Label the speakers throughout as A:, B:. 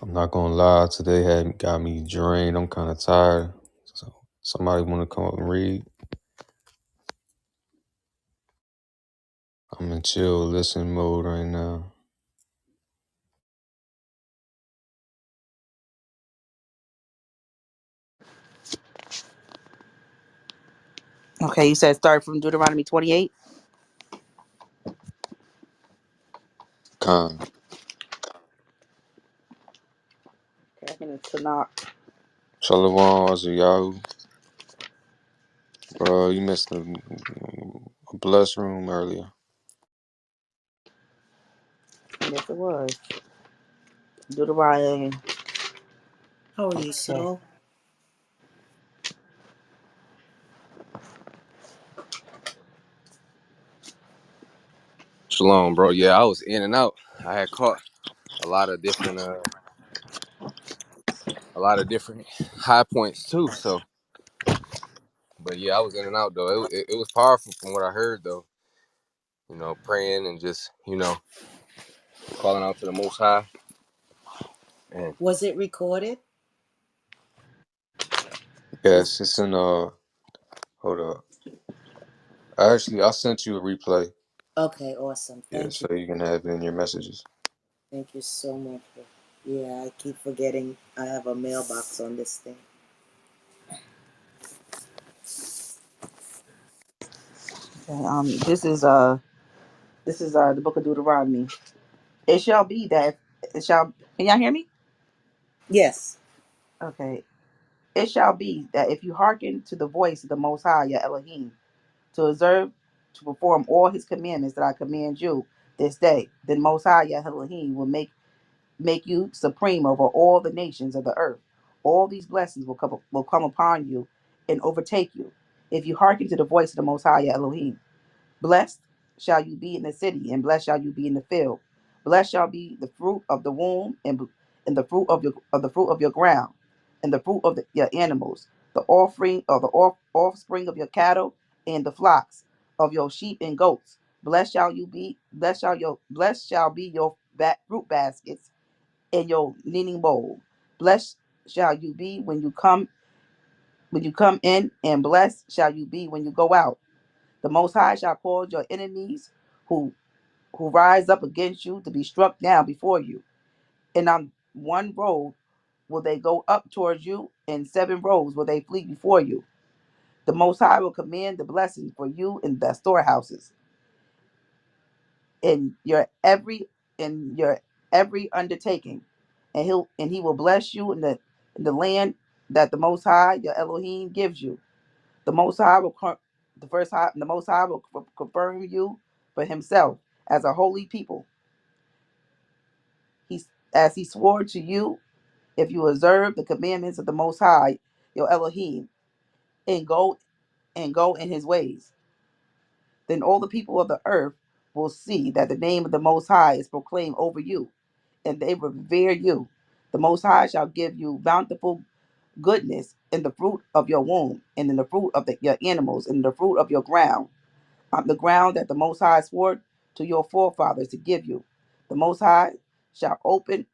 A: I'm not gonna lie, today had got me drained. I'm kind of tired. So somebody want to come up and read? I'm in chill, listen mode right now.
B: Okay, you said start from Deuteronomy 28.
A: Khan.
B: Okay, I'm in the Tanakh.
A: Shalom, Azayahu. Bro, you missed a blessed room earlier.
B: Yes, it was. Deuteronomy.
C: How are you,
B: Okay.
C: Saul?
D: Shalom, bro. Yeah, I was in and out. I had caught a lot of different high points too. So, but yeah, I was in and out though. It was powerful from what I heard though. Praying and just calling out to the Most High. And
C: Was it recorded? Is
A: Yes, it's in hold up. I sent you a replay.
C: okay, awesome.
A: Yeah,
C: Thank
A: so
C: you.
A: you can have it in your messages.
C: Thank you so much. Yeah, I keep forgetting I have a mailbox on this thing.
B: Okay, this is the book of Deuteronomy. It shall be that it shall. Can y'all hear me?
C: Yes.
B: Okay. It shall be that if you hearken to the voice of the Most High, your Elohim, to observe, to perform all His commandments that I command you this day, then Most High, your Elohim, will make you supreme over all the nations of the earth. All these blessings will come upon you and overtake you if you hearken to the voice of the Most High, your Elohim. Blessed shall you be in the city, and blessed shall you be in the field. Blessed shall be the fruit of the womb, and the fruit of the fruit of your ground, and the fruit of your animals, the offering of the offspring of your cattle, and the flocks of your sheep and goats. Blessed shall you be. Blessed shall be your fruit baskets and your kneading bowl. Blessed shall you be when you come in, and blessed shall you be when you go out. The Most High shall cause your enemies who rise up against you to be struck down before you. And on one road will they go up towards you, and 7 roads will they flee before you. The Most High will command the blessing for you in the storehouses, in your every undertaking, and he will bless you in the land that the Most High your Elohim gives you. The Most High will the Most High will confirm you for Himself as a holy people. He as He swore to you, if you observe the commandments of the Most High your Elohim and go in His ways. Then all the people of the earth will see that the name of the Most High is proclaimed over you, and they revere you. The Most High shall give you bountiful goodness in the fruit of your womb, and in the fruit of your animals, and in the fruit of your ground, on the ground that the Most High swore to your forefathers to give you. The Most High shall open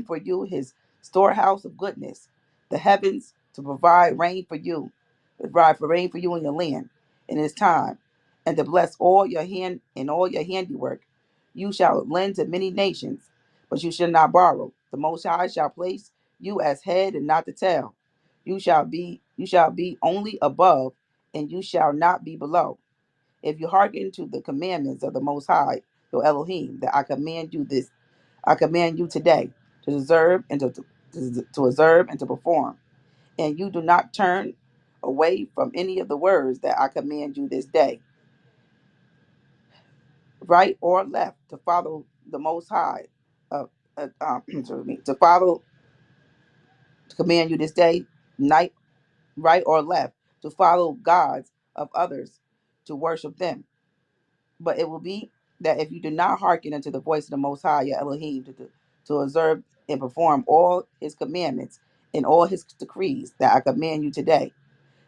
B: for you His storehouse of goodness, the heavens to provide rain for you, rain for you in your land in its time, and to bless all your hand and all your handiwork. You shall lend to many nations, but you shall not borrow. The Most High shall place you as head and not the tail. You shall be only above, and you shall not be below. If you hearken to the commandments of the Most High, your Elohim, that I command you today to observe and to observe and to perform, and you do not turn away from any of the words that I command you this day, right or left, to follow the Most High, to follow, to command you this day, night, right or left, to follow gods of others, to worship them. But it will be that if you do not hearken unto the voice of the Most High, your Elohim, to observe and perform all His commandments and all His decrees that I command you today,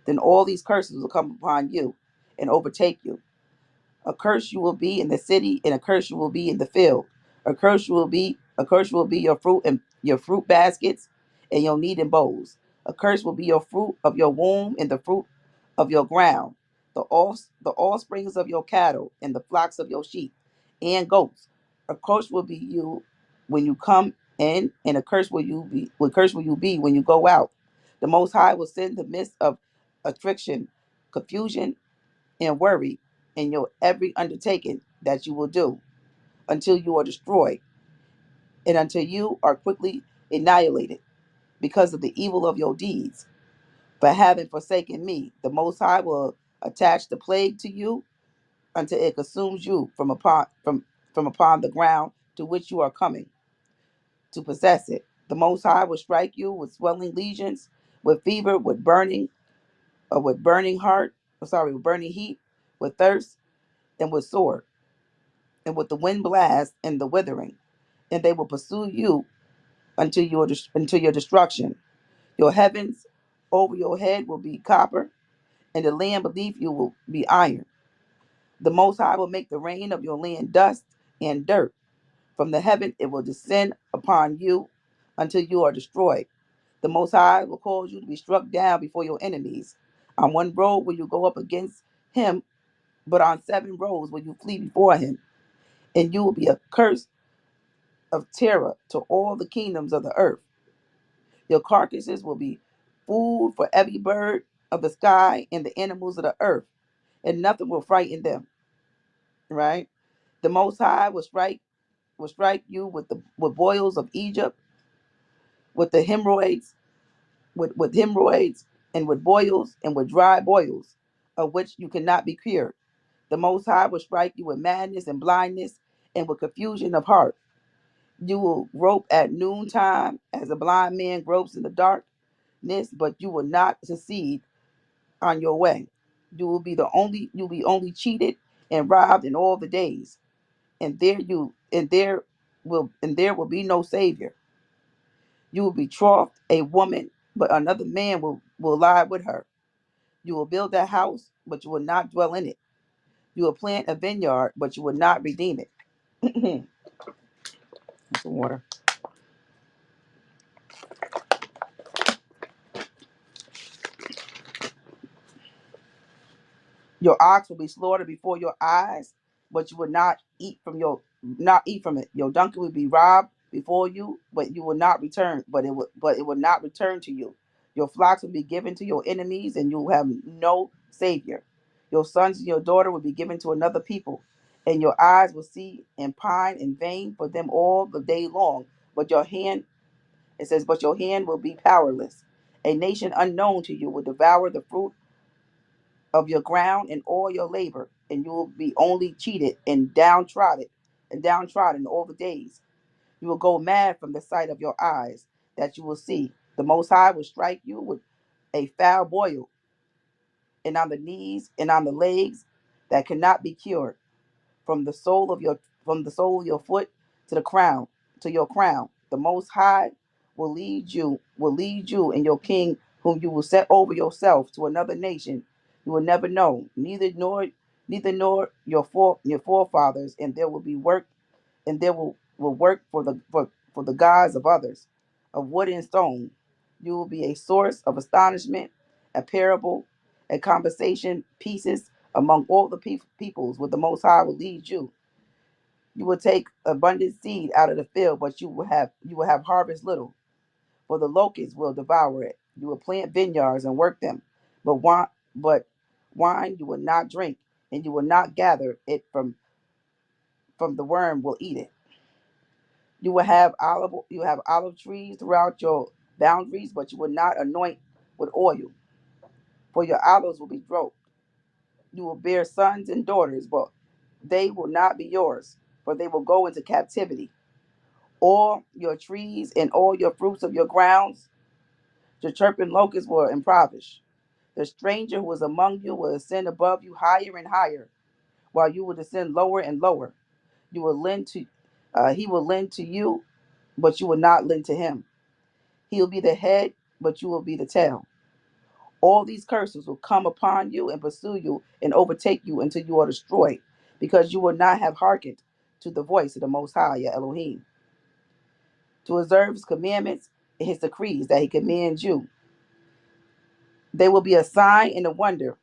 B: then all these curses will come upon you and overtake you. A curse you will be in the city, and a curse you will be in the field. A curse you will be A curse will be your fruit and your fruit baskets and your kneading bowls. A curse will be your fruit of your womb and the fruit of your ground, the offsprings of your cattle and the flocks of your sheep and goats. A curse will be you when you come in, and a curse will you be. What curse will you be when you go out? The Most High will send the midst of affliction, confusion, and worry in your every undertaking that you will do until you are destroyed and until you are quickly annihilated because of the evil of your deeds. For having forsaken me, the Most High will attach the plague to you until it consumes you from upon the ground to which you are coming to possess it. The Most High will strike you with swelling lesions, with fever, with burning heart, with burning heat, with thirst, and with sword, and with the wind blast and the withering, and they will pursue you until your destruction. Your heavens over your head will be copper, and the land beneath you will be iron. The Most High will make the rain of your land dust and dirt. From the heaven it will descend upon you until you are destroyed. The Most High will cause you to be struck down before your enemies. On one road will you go up against him, but on 7 roads will you flee before him. And you will be a curse of terror to all the kingdoms of the earth. Your carcasses will be food for every bird of the sky and the animals of the earth, and nothing will frighten them. Right? The Most High will strike you with boils of Egypt, with the hemorrhoids, with hemorrhoids, and with boils, and with dry boils, of which you cannot be cured. The Most High will strike you with madness and blindness, and with confusion of heart. You will grope at noontime as a blind man gropes in the darkness, but you will not succeed on your way. You'll be only cheated and robbed in all the days, and there will be no savior. You will betroth a woman, but another man will lie with her. You will build a house, but you will not dwell in it. You will plant a vineyard, but you will not redeem it. Some water. Your ox will be slaughtered before your eyes, but you will not eat from it. Your donkey will be robbed before you, but you will not return. But it will not return to you. Your flocks will be given to your enemies, and you will have no savior. Your sons and your daughter will be given to another people, and your eyes will see and pine in vain for them all the day long. But your hand, it says, but your hand will be powerless. A nation unknown to you will devour the fruit of your ground and all your labor, and you will be only cheated and downtrodden all the days. You will go mad from the sight of your eyes that you will see. The Most High will strike you with a foul boil, and on the knees and on the legs that cannot be cured from the sole of your foot to the crown to your crown. The Most High will lead you and your king, whom you will set over yourself, to another nation you will never know, neither nor your forefathers, and there will be work and there will work for the gods of others, of wood and stone. You will be a source of astonishment, a parable, a conversation pieces among all the peoples, where the Most High will lead you. You will take abundant seed out of the field, but you will have harvest little, for the locusts will devour it. You will plant vineyards and work them, but wine you will not drink, and you will not gather it from the worm will eat it. You have olive trees throughout your boundaries, but you will not anoint with oil, for your olives will be broke. You will bear sons and daughters, but they will not be yours, for they will go into captivity. All your trees and all your fruits of your grounds, the chirping locusts will impoverish. The stranger who is among you will ascend above you higher and higher, while you will descend lower and lower. You will lend to, he will lend to you, but you will not lend to him. He will be the head, but you will be the tail. All these curses will come upon you and pursue you and overtake you until you are destroyed, because you will not have hearkened to the voice of the Most High, your Elohim. to observe his commandments and his decrees that he commands you. They will be a sign and a wonder,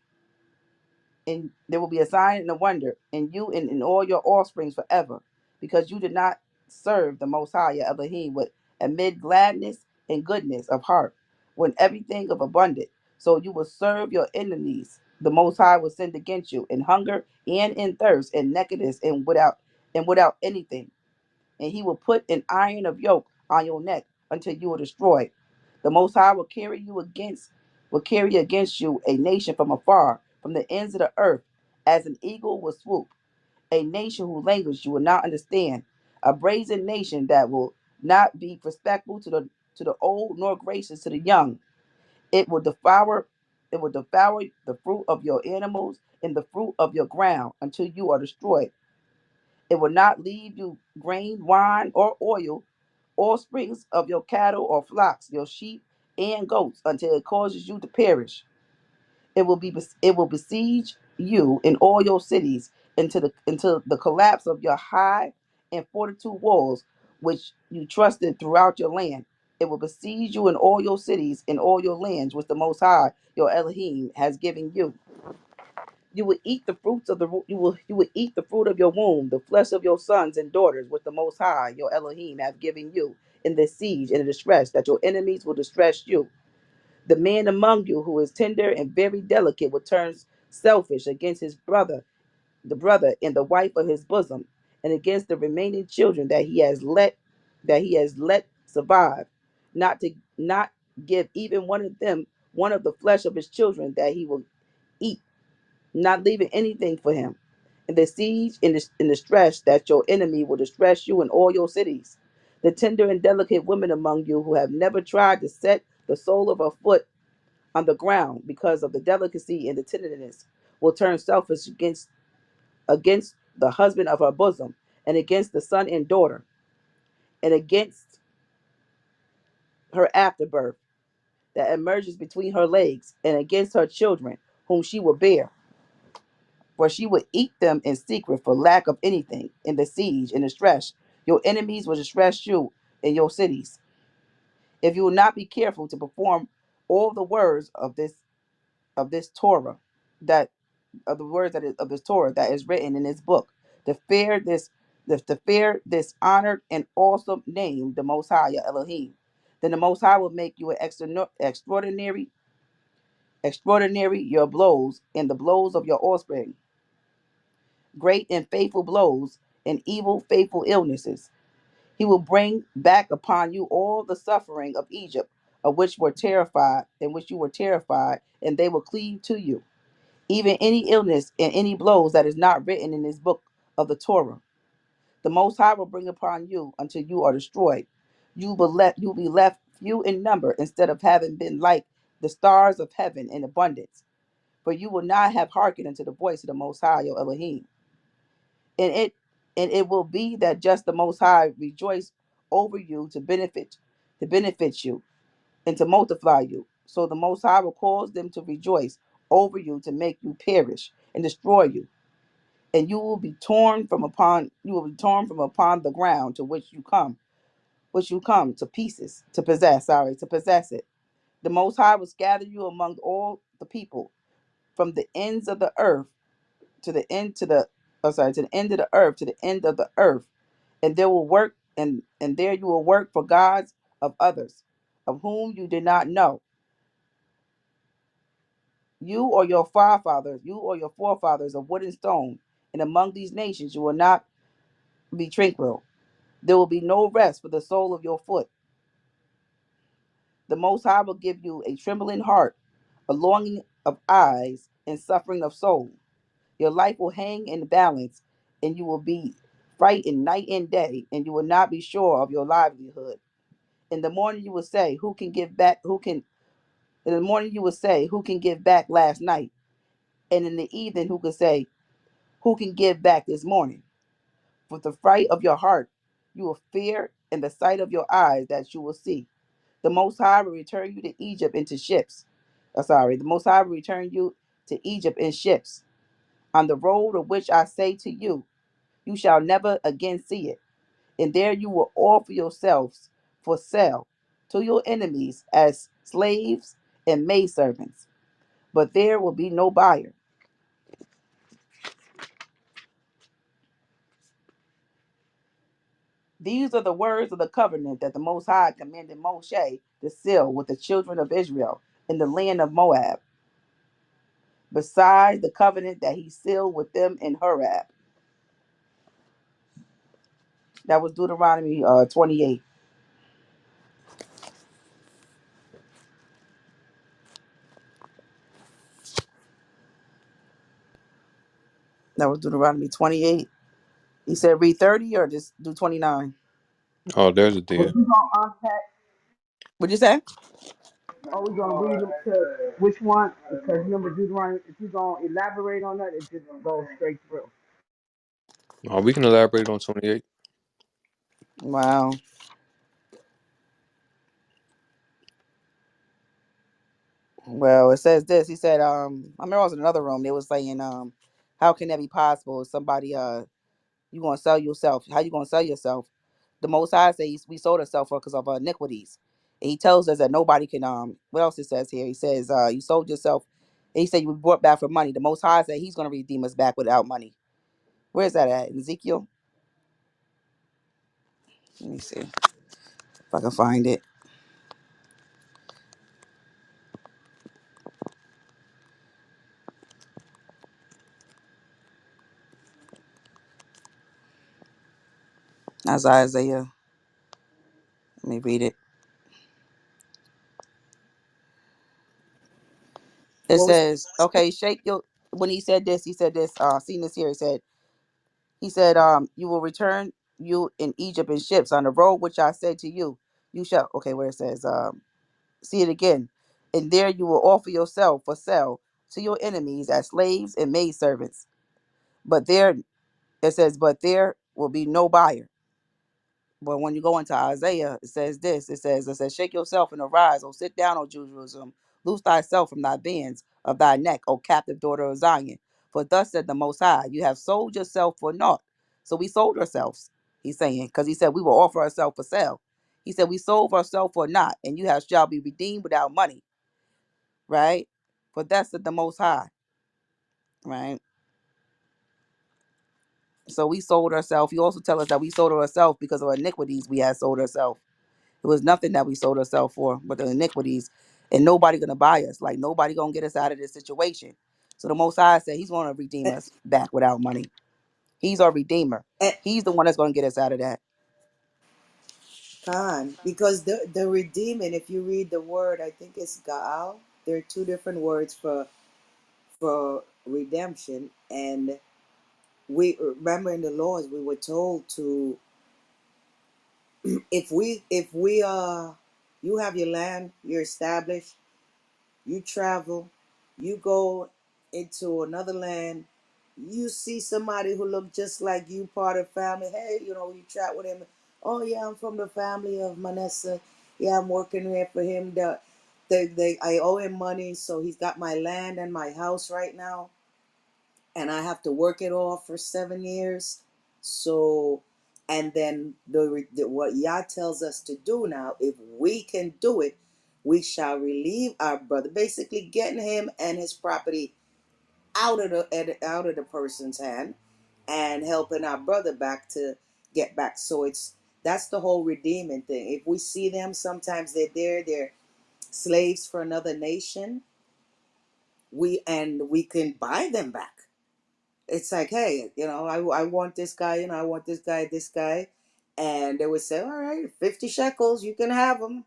B: and there will be a sign and a wonder in you and in all your offsprings forever, because you did not serve the Most High your Elohim with amid gladness and goodness of heart, when everything of abundant. So you will serve your enemies. The Most High will send against you in hunger and in thirst and nakedness and without anything, and he will put an iron of yoke on your neck until you are destroyed. The Most High will carry against you a nation from afar, from the ends of the earth, as an eagle will swoop. A nation whose language you will not understand, a brazen nation that will not be respectful to the old nor gracious to the young. It will devour it will devour the fruit of your animals and the fruit of your ground until you are destroyed. It will not leave you grain, wine, or oil, or springs of your cattle or flocks, your sheep and goats, until it causes you to perish. It will besiege you in all your cities until the collapse of your high and fortitude walls, which you trusted throughout your land. It will besiege you in all your cities in all your lands, which the Most High your Elohim has given you. You will eat the fruits of the you will eat the fruit of your womb, the flesh of your sons and daughters, which the Most High your Elohim have given you in the siege and the distress, that your enemies will distress you. The man among you who is tender and very delicate will turn selfish against his brother, the brother and the wife of his bosom, and against the remaining children that he has let survive, not give even one of them one of the flesh of his children that he will eat, not leaving anything for him. In the siege in the stress that your enemy will distress you in all your cities. The tender and delicate women among you who have never tried to set the sole of her foot on the ground because of the delicacy and the tenderness will turn selfish against the husband of her bosom, and against the son and daughter, and against her afterbirth that emerges between her legs, and against her children whom she will bear. For she would eat them in secret for lack of anything. In the siege, in the stress, your enemies will distress you in your cities. If you will not be careful to perform all the words of this Torah, that of the words of this Torah that is written in this book, to fear this honored and awesome name, the Most High your Elohim, then the Most High will make you an extraordinary your blows and the blows of your offspring, great and faithful blows, and evil faithful illnesses. He will bring back upon you all the suffering of Egypt, in which you were terrified, and they will cleave to you. Even any illness and any blows that is not written in this book of the Torah, the Most High will bring upon you until you are destroyed. You will be left few in number, instead of having been like the stars of heaven in abundance. For you will not have hearkened unto the voice of the Most High your Elohim. And it will be that just the Most High rejoice over you to benefit you and to multiply you. So the Most High will cause them to rejoice over you to make you perish and destroy you. And you will be torn from upon the ground to which you come to pieces to possess it. The Most High will scatter you among all the people, from the ends of the earth to the end to the to the end of the earth, to the end of the earth. And there will work and there you will work for gods of others, of whom you did not know, you or your forefathers of wood and stone. And among these nations you will not be tranquil. There will be no rest for the sole of your foot. The Most High will give you a trembling heart, a longing of eyes, and suffering of soul. Your life will hang in the balance, and you will be frightened night and day, and you will not be sure of your livelihood. In the morning you will say, Who can give back? Who can? In the morning you will say, Who can give back last night? And in the evening, who can say, Who can give back this morning? For the fright of your heart, you will fear, and the sight of your eyes that you will see. The Most High will return you to Egypt into ships. The Most High will return you to Egypt in ships, on the road of which I say to you, you shall never again see it. And there you will offer yourselves for sale to your enemies as slaves and maidservants, but there will be no buyer. These are the words of the covenant that the Most High commanded Moshe to seal with the children of Israel in the land of Moab, besides the covenant that he sealed with them in Horeb. That was Deuteronomy 28. That was Deuteronomy 28. He said read 30 or just do 29.
A: Oh, there's a
E: Well,
A: deal.
E: we gonna unpack.
B: What'd you say?
E: Are we gonna read them to which one? Because remember, Deuteronomy. If you gonna elaborate on that, it just goes straight through.
A: Oh, we can elaborate on 28.
B: Wow. Well, it says this. He said, I remember I was in another room. They was saying, how can that be possible? Somebody, you gonna sell yourself? How you gonna sell yourself? The Most High says we sold ourselves for because of our iniquities. And he tells us that nobody can. What else it says here? He says, you sold yourself. And he said you were brought back for money. The Most High said he's gonna redeem us back without money. Where's that at? In Ezekiel? Let me see if I can find it. That's Isaiah. Let me read it. It
C: What was
B: says, okay, shake your. When he said this, he said this. Seen this here. He said, you will return you in Egypt in ships on the road which I said to you. You shall. Okay, where it says, see it again, and there you will offer yourself for sale to your enemies as slaves and maidservants. But there, it says, but there will be no buyer. But when you go into Isaiah, it says this. It says, shake yourself and arise, O sit down, O Jerusalem. Loose thyself from thy bands of thy neck, O captive daughter of Zion. For thus said the Most High, you have sold yourself for naught. So we sold ourselves, he's saying, because he said we will offer ourselves for sale. He said we sold ourselves for naught, and you have shall be redeemed without money, right? For thus said the Most High, right? So we sold ourselves. He also tell us that we sold ourselves because of our iniquities we had sold ourselves. It was nothing that we sold ourselves for, but the iniquities, and nobody gonna buy us. Like nobody gonna get us out of this situation. So the Most High said He's gonna redeem us back without money. He's our redeemer.
C: at
B: He's the one that's gonna get us out of that.
C: Khan? Because the redeeming, if you read the word, I think it's Gaal. There are two different words for redemption, and we remember in the laws we were told to, if we you have your land, you're established, you travel, you go into another land, you see somebody who look just like you, part of family. Hey, you chat with him. Oh yeah, I'm from the family of Manasseh. Yeah, I'm working here for him. I owe him money, so he's got my land and my house right now, and I have to work it off for 7 years. So, and then what Yah tells us to do now, if we can do it, we shall relieve our brother, basically getting him and his property out of the person's hand, and helping our brother back to get back. So that's the whole redeeming thing. If we see them, sometimes they're slaves for another nation. We can buy them back. It's like, hey, I want this guy, I want this guy, and they would say, all right, 50 shekels, you can have them,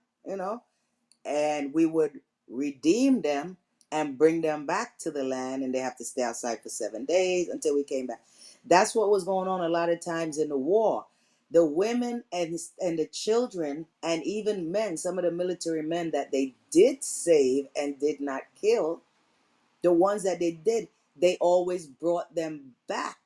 C: and we would redeem them and bring them back to the land, and they have to stay outside for 7 days until we came back. That's what was going on a lot of times in the war. The women and the children and even men, some of the military men that they did save and did not kill, the ones that they did, they always brought them back.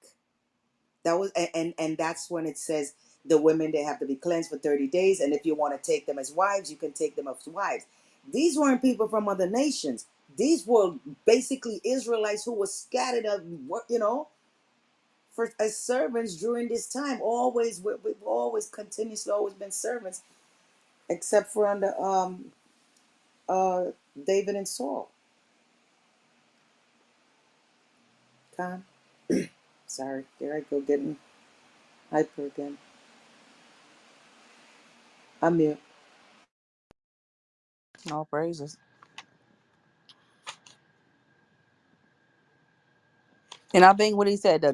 C: That was and that's when it says the women, they have to be cleansed for 30 days, and if you want to take them as wives, you can take them as wives. These weren't people from other nations. These were basically Israelites who were scattered for as servants during this time. We've always continuously always been servants except for under uh David and Saul. Con. Sorry, there I go getting hyper again. I'm mute.
B: No praises. And I think what he said, the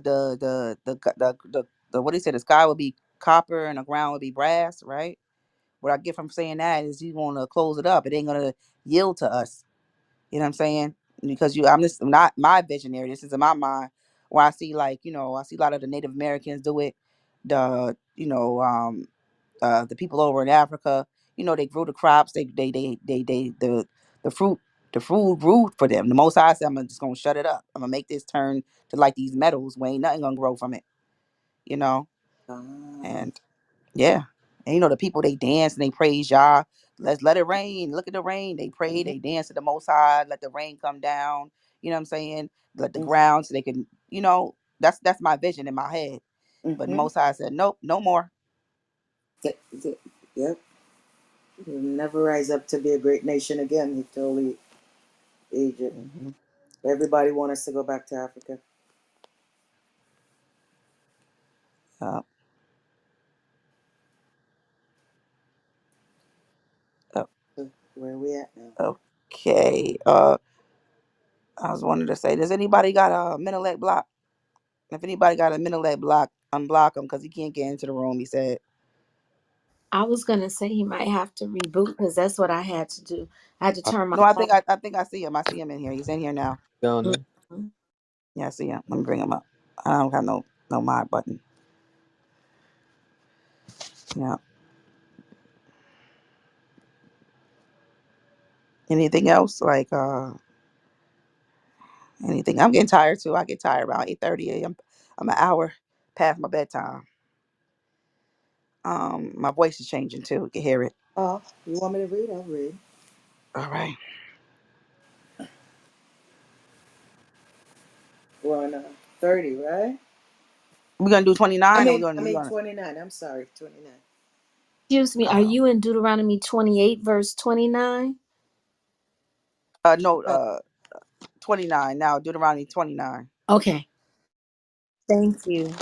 B: what he said, the sky would be copper and the ground would be brass, right? What I get from saying that is he's gonna close it up. It ain't gonna yield to us. You know what I'm saying? Because I'm just not my visionary. This is in my mind where I see, like, I see a lot of the Native Americans do it. The people over in Africa, they grew the crops. The fruit, the food grew for them. The Most High said, I'm just gonna shut it up. I'm gonna make this turn to like these metals where ain't nothing gonna grow from it. You know,
C: Con.
B: and yeah, and the people, they dance and they praise Yah. Let's let it rain. Look at the rain. They pray.
C: Mm-hmm.
B: They dance to the Most High. Let the rain come down. You know what I'm saying? Let the
C: Mm-hmm.
B: ground so they can. That's my vision in my head. But the
C: Mm-hmm.
B: Most High said, nope, no more.
C: Yep. You'll never rise up to be a great nation again, he told Egypt.
B: Hmm.
C: Everybody want us to go back to Africa.
B: Uh, uh,
C: So where are we at now?
B: okay. I was wanting to say, does anybody got a Menelec block? If anybody got a Menelec block, unblock him because he can't get into the room. He said.
F: I was gonna say he might have to reboot because that's what I had to do. I had to turn my
B: No, I
F: phone.
B: think I see him. I see him in here. He's in here now.
A: Down there.
F: Mhm.
B: Yeah, I see him. Let me bring him up. I don't have no mod button. Yeah. Anything else? Like anything? I'm getting tired too. I get tired around 8:30 a.m. I'm an hour past my bedtime. My voice is changing too. You can hear it.
C: Oh, you want me to read? I'll read.
B: All right.
C: We're on 30, right?
B: We're gonna do
C: I
B: 29 or
C: mean, I
B: we're
C: mean
B: gonna
C: 29. I'm sorry, 29.
F: Excuse me, are
B: uh
F: you in Deuteronomy 28, verse 29?
B: no
C: Uh,
B: 29 now, Deuteronomy 29.
F: Okay, thank you.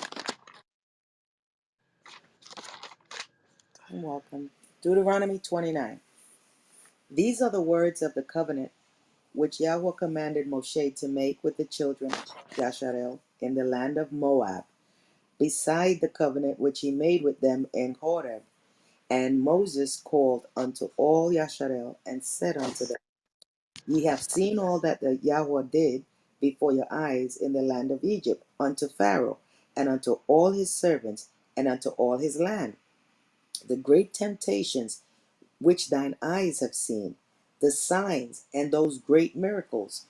C: you're welcome. Deuteronomy 29. These are the words of the covenant which Yahweh commanded Moshe to make with the children of Yasharel in the land of Moab, beside the covenant which he made with them in Horeb. And Moses called unto all Yasharel and said unto them, Ye have seen all that the Yahweh did before your eyes in the land of Egypt unto Pharaoh, and unto all his servants, and unto all his land, the great temptations which thine eyes have seen, the signs and those great miracles.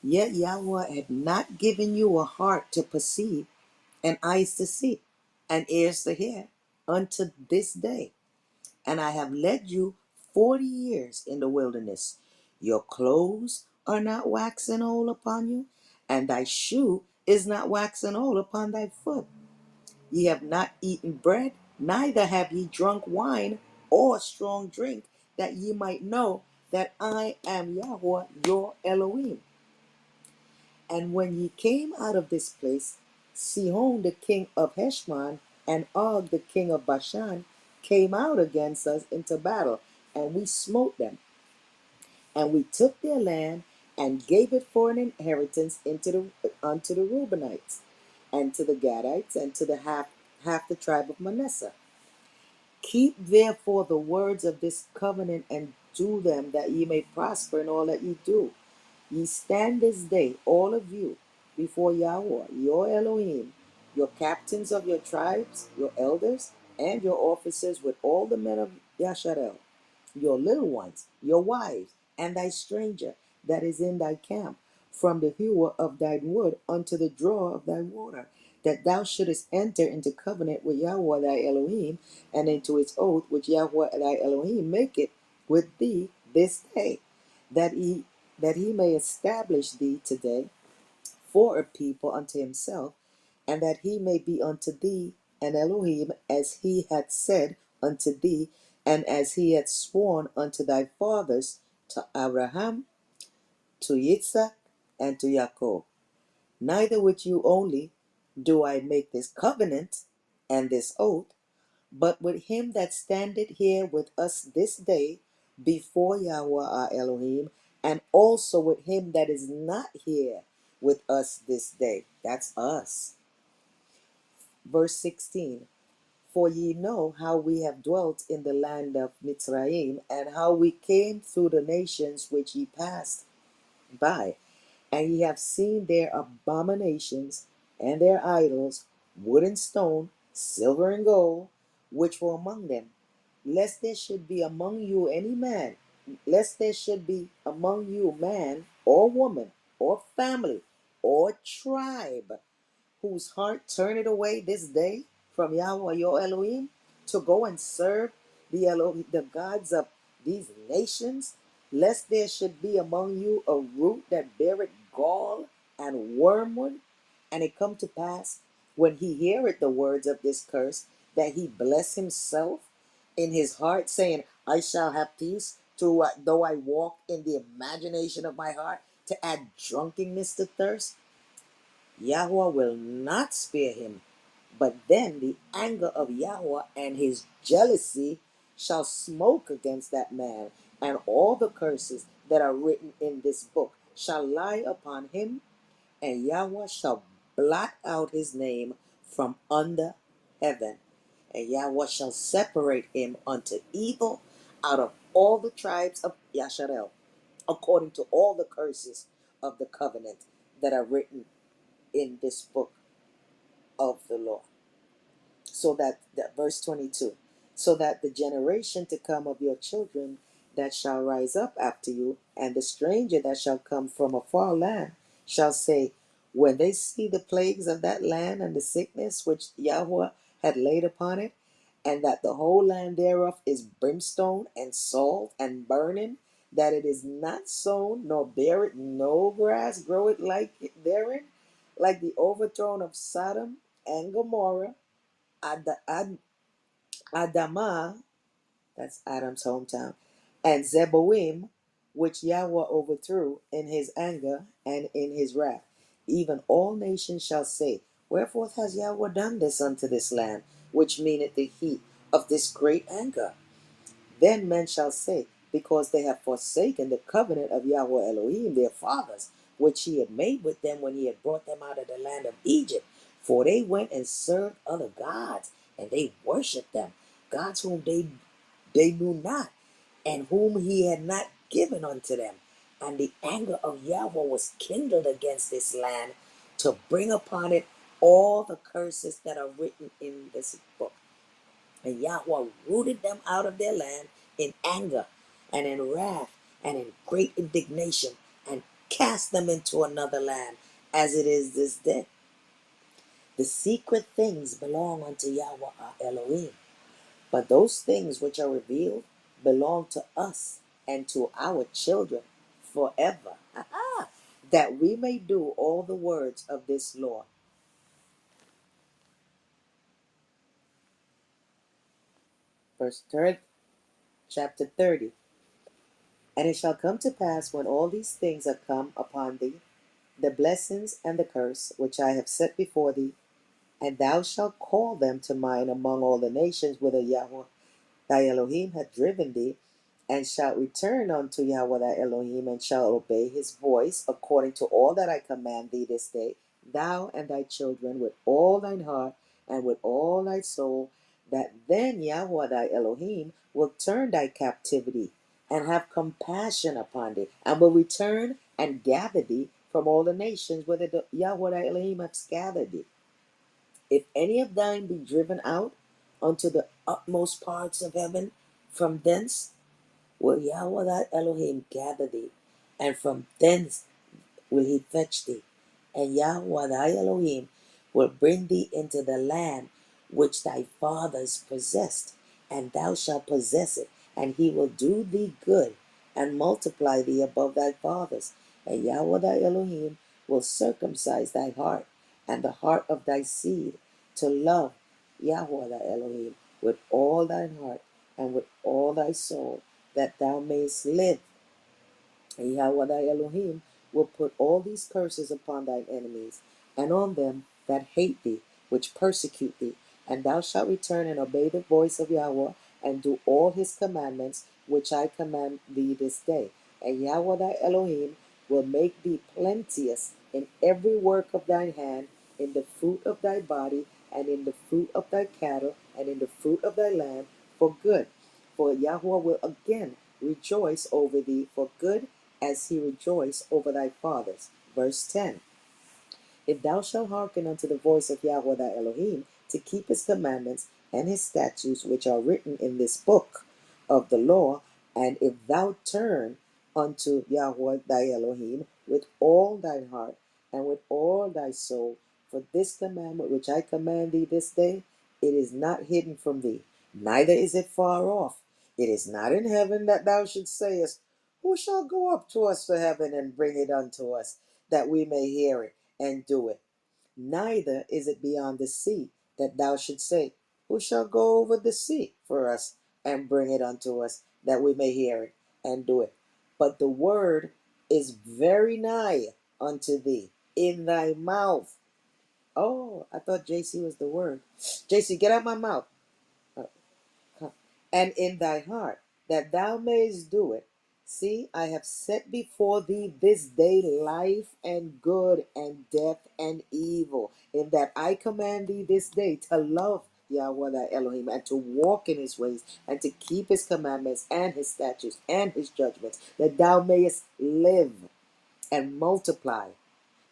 C: Yet Yahweh had not given you a heart to perceive, and eyes to see, and ears to hear, unto this day. And I have led you 40 years in the wilderness. Your clothes are not waxen old upon you, and thy shoe is not waxen old upon thy foot. Ye have not eaten bread, neither have ye drunk wine or strong drink, that ye might know that I am Yahweh your Elohim. And when ye came out of this place, Sihon the king of Heshbon and Og the king of Bashan came out against us into battle, and we smote them. And we took their land and gave it for an inheritance unto the Reubenites, and to the Gadites, and to the half the tribe of Manasseh. Keep therefore the words of this covenant and do them, that ye may prosper in all that ye do. Ye stand this day, all of you, before Yahweh, your Elohim, your captains of your tribes, your elders, and your officers with all the men of Yasharel, your little ones, your wives, and thy stranger that is in thy camp, from the hewer of thy wood unto the drawer of thy water, that thou shouldest enter into covenant with Yahweh thy Elohim, and into his oath which Yahweh thy Elohim maketh with thee this day, that he may establish thee today for a people unto himself, and that he may be unto thee an Elohim, as he had said unto thee, and as he had sworn unto thy fathers, to Abraham, to Yitzhak, and to Jacob. Neither with you only do I make this covenant and this oath, but with him that standeth here with us this day before Yahweh our Elohim, and also with him that is not here with us this day. That's us. Verse 16. For ye know how we have dwelt in the land of Mitzrayim, and how we came through the nations which ye passed by, and ye have seen their abominations and their idols, wood and stone, silver and gold, which were among them. Lest there should be among you any man, lest there should be among you man or woman or family or tribe whose heart turneth away this day from Yahweh your Elohim to go and serve the Elohim, the gods of these nations, lest there should be among you a root that beareth gall and wormwood, and it come to pass when he heareth the words of this curse that he bless himself in his heart, saying, I shall have peace, to though I walk in the imagination of my heart, to add drunkenness to thirst. Yahweh will not spare him, but then the anger of Yahweh and his jealousy shall smoke against that man, and all the curses that are written in this book shall lie upon him, and Yahweh shall blot out his name from under heaven, and Yahweh shall separate him unto evil out of all the tribes of Yasharel, according to all the curses of the covenant that are written in this book of the law. So that verse 22, so that the generation to come of your children that shall rise up after you, and the stranger that shall come from a far land, shall say, when they see the plagues of that land and the sickness which Yahweh had laid upon it, and that the whole land thereof is brimstone and salt and burning, that it is not sown, nor beareth no grass groweth like it therein, like the overthrown of Sodom and Gomorrah, Adamah, that's Adam's hometown, and Zeboim, which Yahweh overthrew in his anger and in his wrath. Even all nations shall say, wherefore has Yahweh done this unto this land, which meaneth the heat of this great anger? Then men shall say, because they have forsaken the covenant of Yahweh Elohim, their fathers, which he had made with them when he had brought them out of the land of Egypt. For they went and served other gods, and they worshipped them, gods whom they knew not, and whom he had not given unto them. And the anger of Yahweh was kindled against this land to bring upon it all the curses that are written in this book. And Yahweh rooted them out of their land in anger and in wrath and in great indignation, and cast them into another land, as it is this day. The secret things belong unto Yahweh our Elohim, but those things which are revealed belong to us and to our children forever, that we may do all the words of this law. Verse 3, chapter 30. And it shall come to pass, when all these things are come upon thee, the blessings and the curse which I have set before thee, and thou shalt call them to mind among all the nations whither Yahweh thy Elohim hath driven thee, and shalt return unto Yahweh thy Elohim, and shalt obey his voice, according to all that I command thee this day, thou and thy children, with all thine heart and with all thy soul, that then Yahweh thy Elohim will turn thy captivity and have compassion upon thee, and will return and gather thee from all the nations whither Yahweh thy Elohim hath scattered thee. If any of thine be driven out unto the utmost parts of heaven, from thence will Yahweh thy Elohim gather thee, and from thence will he fetch thee. And Yahweh thy Elohim will bring thee into the land which thy fathers possessed, and thou shalt possess it, and he will do thee good, and multiply thee above thy fathers. And Yahweh thy Elohim will circumcise thy heart, and the heart of thy seed, to love Yahweh thy Elohim with all thine heart, and with all thy soul, that thou mayest live. And Yahweh thy Elohim will put all these curses upon thine enemies, and on them that hate thee, which persecute thee. And thou shalt return and obey the voice of Yahweh, and do all his commandments, which I command thee this day. And Yahweh thy Elohim will make thee plenteous in every work of thine hand, in the fruit of thy body, and in the fruit of thy cattle, and in the fruit of thy land, for good. For Yahweh will again rejoice over thee for good, as he rejoiced over thy fathers. Verse 10. If thou shalt hearken unto the voice of Yahweh thy Elohim, to keep his commandments and his statutes which are written in this book of the law, and if thou turn unto Yahweh thy Elohim with all thine heart and with all thy soul, for this commandment which I command thee this day, it is not hidden from thee, neither is it far off. It is not in heaven, that thou shouldst say, who shall go up to us to heaven and bring it unto us, that we may hear it and do it? Neither is it beyond the sea, that thou shouldst say, who shall go over the sea for us and bring it unto us, that we may hear it and do it? But the word is very nigh unto thee, in thy mouth. Oh, I thought JC was the word. JC, get out my mouth. Uh, and in thy heart, that thou mayest do it. See, I have set before thee this day life and good, and death and evil, in that I command thee this day to love Yahweh thy Elohim, and to walk in his ways, and to keep his commandments and his statutes and his judgments, that thou mayest live and multiply.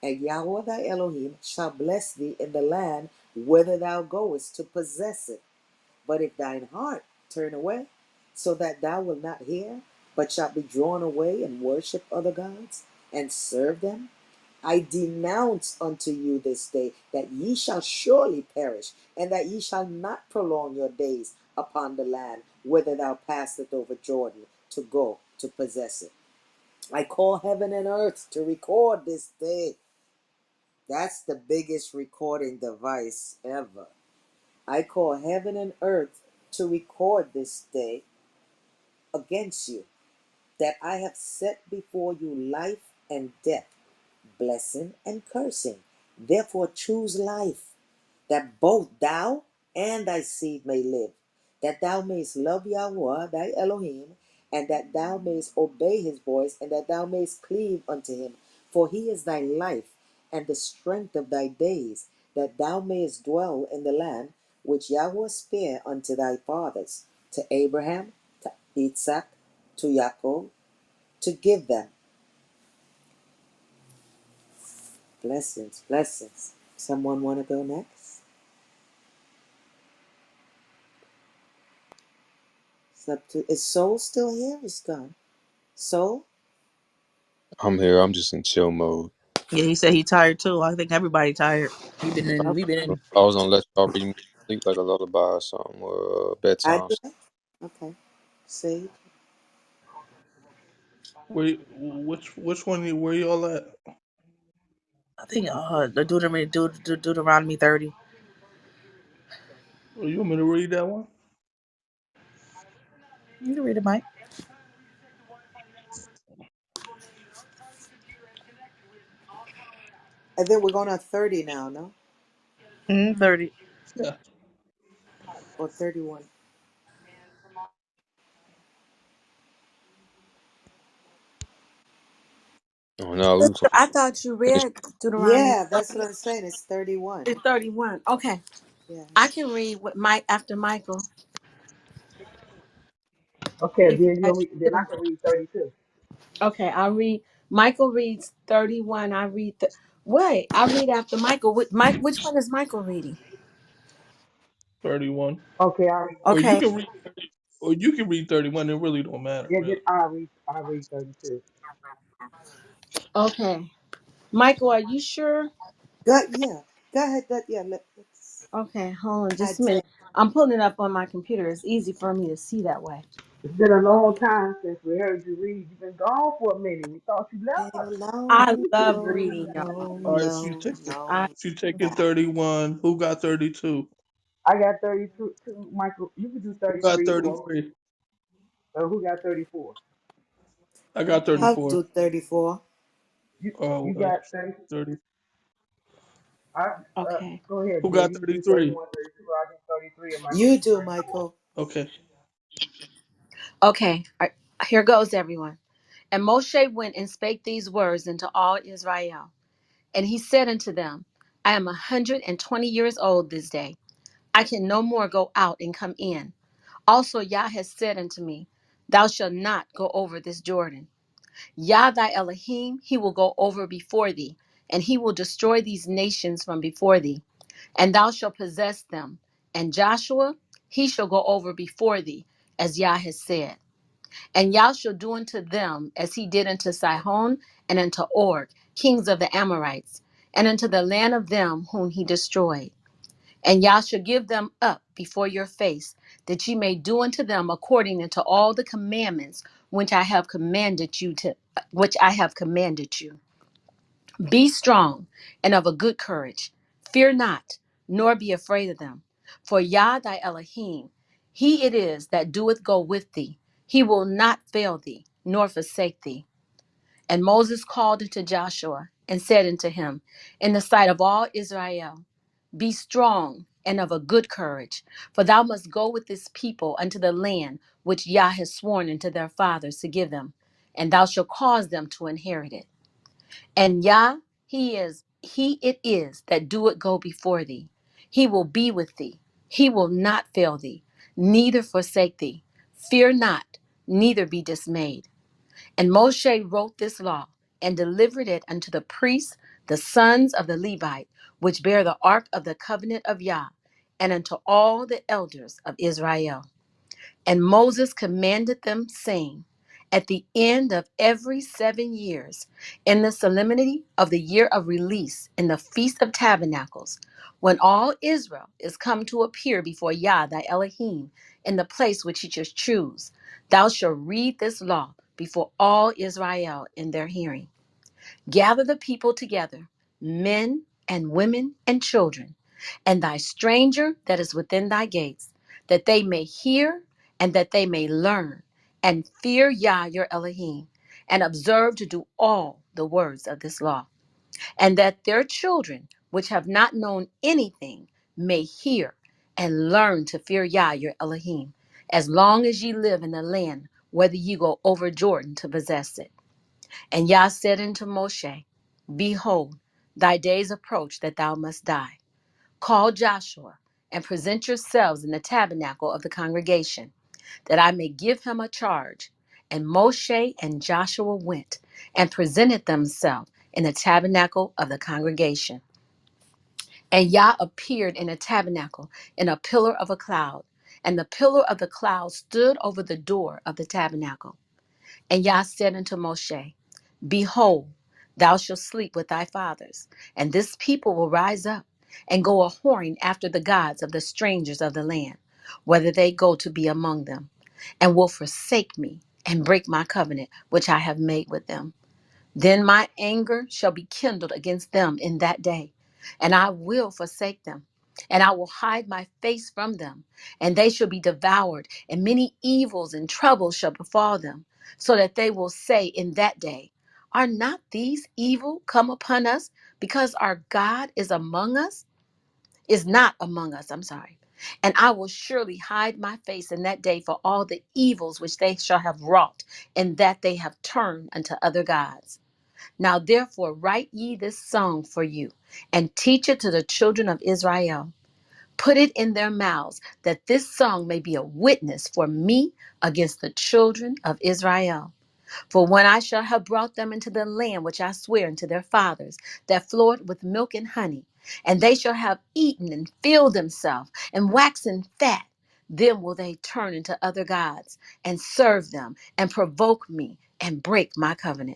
C: And Yahweh thy Elohim shall bless thee in the land whither thou goest to possess it. But if thine heart turn away, so that thou wilt not hear, but shalt be drawn away and worship other gods, and serve them, I denounce unto you this day that ye shall surely perish, and that ye shall not prolong your days upon the land whither thou passest over Jordan to go to possess it. I call heaven and earth to record this day. That's the biggest recording device ever. I call heaven and earth to record this day against you, that I have set before you life and death, blessing and cursing. Therefore choose life, that both thou and thy seed may live, that thou mayest love Yahweh thy Elohim, and that thou mayest obey his voice, and that thou mayest cleave unto him. For he is thy life and the strength of thy days, that thou mayest dwell in the land which Yahweh spare unto thy fathers, to Abraham, to Isaac, to Jacob, to give them. Blessings, blessings. Someone want to go next? It's up to. Is Soul still here? He's gone. Soul?
A: I'm here. I'm just in chill mode.
B: Yeah, he said he tired too. I think everybody tired. We've been in.
A: I was gonna let y'all read me sleep like a lullaby or something, or
C: I
A: bedtime.
C: did. Okay. Sage.
E: Which one? Where y'all at?
B: I think the Deuteronomy 30.
E: Oh, you want me to read that one?
B: You can read it, Mike.
C: And then we're going on 30 now, no?
B: 30.
E: Yeah.
C: Or 31.
A: Oh no, we was
F: Sister,
A: talking
F: I thought you
A: finish.
F: read Deuteronomy
C: Yeah, that's what I'm saying. It's 31.
F: 31. Okay. I
C: Yes.
F: can read what Mike after Michael.
E: Okay,
F: If you
E: then you
F: guys
E: want me, then I
F: do.
E: can read 32.
F: Okay, I read Michael reads 31. I read the wait, I read after Michael. Which one is Michael reading?
E: 31. Okay, I read Or you 32.
F: Okay.
E: can read 30, or you can read 31. It really don't matter, Yeah, then really. I read 32.
F: Okay. Michael, are you sure?
C: Go, yeah. Go ahead. Yeah, let's
F: Okay, hold on just
C: add
F: a
C: to
F: minute. I'm pulling it up on my computer. It's easy for me to see that way.
E: It's been a long time since we heard you read. You've been gone for a minute. We thought you left
C: it.
E: us.
F: I
C: No,
F: love
C: no,
F: reading, y'all.
C: no,
E: All right,
C: no,
F: I
C: no.
E: she taking 31. Who got 32? I got 32. Michael, you can do Who got 33. Well, 33? Who got 34?
G: I got
C: I'll
G: 34.
C: do 34.
E: You
G: Oh,
E: got 30.
G: 30.
E: I,
F: Okay.
E: go ahead,
G: Who
E: Jay.
G: got
E: You can do
G: 33?
E: 31, 32. I do 33, and Michael
C: You
E: do
C: do,
E: 34.
C: Michael.
G: Okay.
F: Okay. Here goes everyone. And Moshe went and spake these words unto all Israel. And he said unto them, I am 120 years old this day. I can no more go out and come in. Also Yah has said unto me, Thou shalt not go over this Jordan. Yah thy Elohim, he will go over before thee, and he will destroy these nations from before thee, and thou shalt possess them. And Joshua, he shall go over before thee, as Yah has said. And Yah shall do unto them as he did unto Sihon and unto Og, kings of the Amorites, and unto the land of them whom he destroyed. And Yah shall give them up before your face, that ye may do unto them according unto all the commandments which I have commanded you. Be strong and of a good courage. Fear not, nor be afraid of them. For Yah thy Elohim, he it is that doeth go with thee. He will not fail thee, nor forsake thee. And Moses called unto Joshua and said unto him, in the sight of all Israel, be strong and of a good courage, for thou must go with this people unto the land which Yah has sworn unto their fathers to give them, and thou shalt cause them to inherit it. And Yah, he it is that doeth go before thee. He will be with thee. He will not fail thee, neither forsake thee. Fear not, neither be dismayed. And Moshe wrote this law and delivered it unto the priests, the sons of the Levite, which bear the ark of the covenant of Yah, and unto all the elders of Israel. And Moses commanded them, saying, at the end of every 7 years, in the solemnity of the year of release, in the Feast of Tabernacles, when all Israel is come to appear before Yah thy Elohim in the place which he shall choose, thou shalt read this law before all Israel in their hearing. Gather the people together, men and women and children, and thy stranger that is within thy gates, that they may hear and that they may learn and fear Yah your Elohim, and observe to do all the words of this law, and that their children, which have not known anything, may hear and learn to fear Yah your Elohim, as long as ye live in the land, whether ye go over Jordan to possess it. And Yah said unto Moshe, behold, thy days approach that thou must die. Call Joshua and present yourselves in the tabernacle of the congregation, that I may give him a charge. And Moshe and Joshua went and presented themselves in the tabernacle of the congregation. And Yah appeared in the tabernacle in a pillar of a cloud, and the pillar of the cloud stood over the door of the tabernacle. And Yah said unto Moshe, behold, thou shalt sleep with thy fathers, and this people will rise up and go a whoring after the gods of the strangers of the land, whether they go to be among them, and will forsake me and break my covenant which I have made with them. Then my anger shall be kindled against them in that day, and I will forsake them, and I will hide my face from them, and they shall be devoured, and many evils and troubles shall befall them, so that they will say in that day, are not these evil come upon us, because our God is not among us, I'm sorry. And I will surely hide my face in that day for all the evils which they shall have wrought, in that they have turned unto other gods. Now therefore write ye this song for you, and teach it to the children of Israel. Put it in their mouths, that this song may be a witness for me against the children of Israel. For when I shall have brought them into the land which I swear unto their fathers, that floweth with milk and honey, and they shall have eaten and filled themselves, and waxen fat, then will they turn into other gods, and serve them, and provoke me, and break my covenant.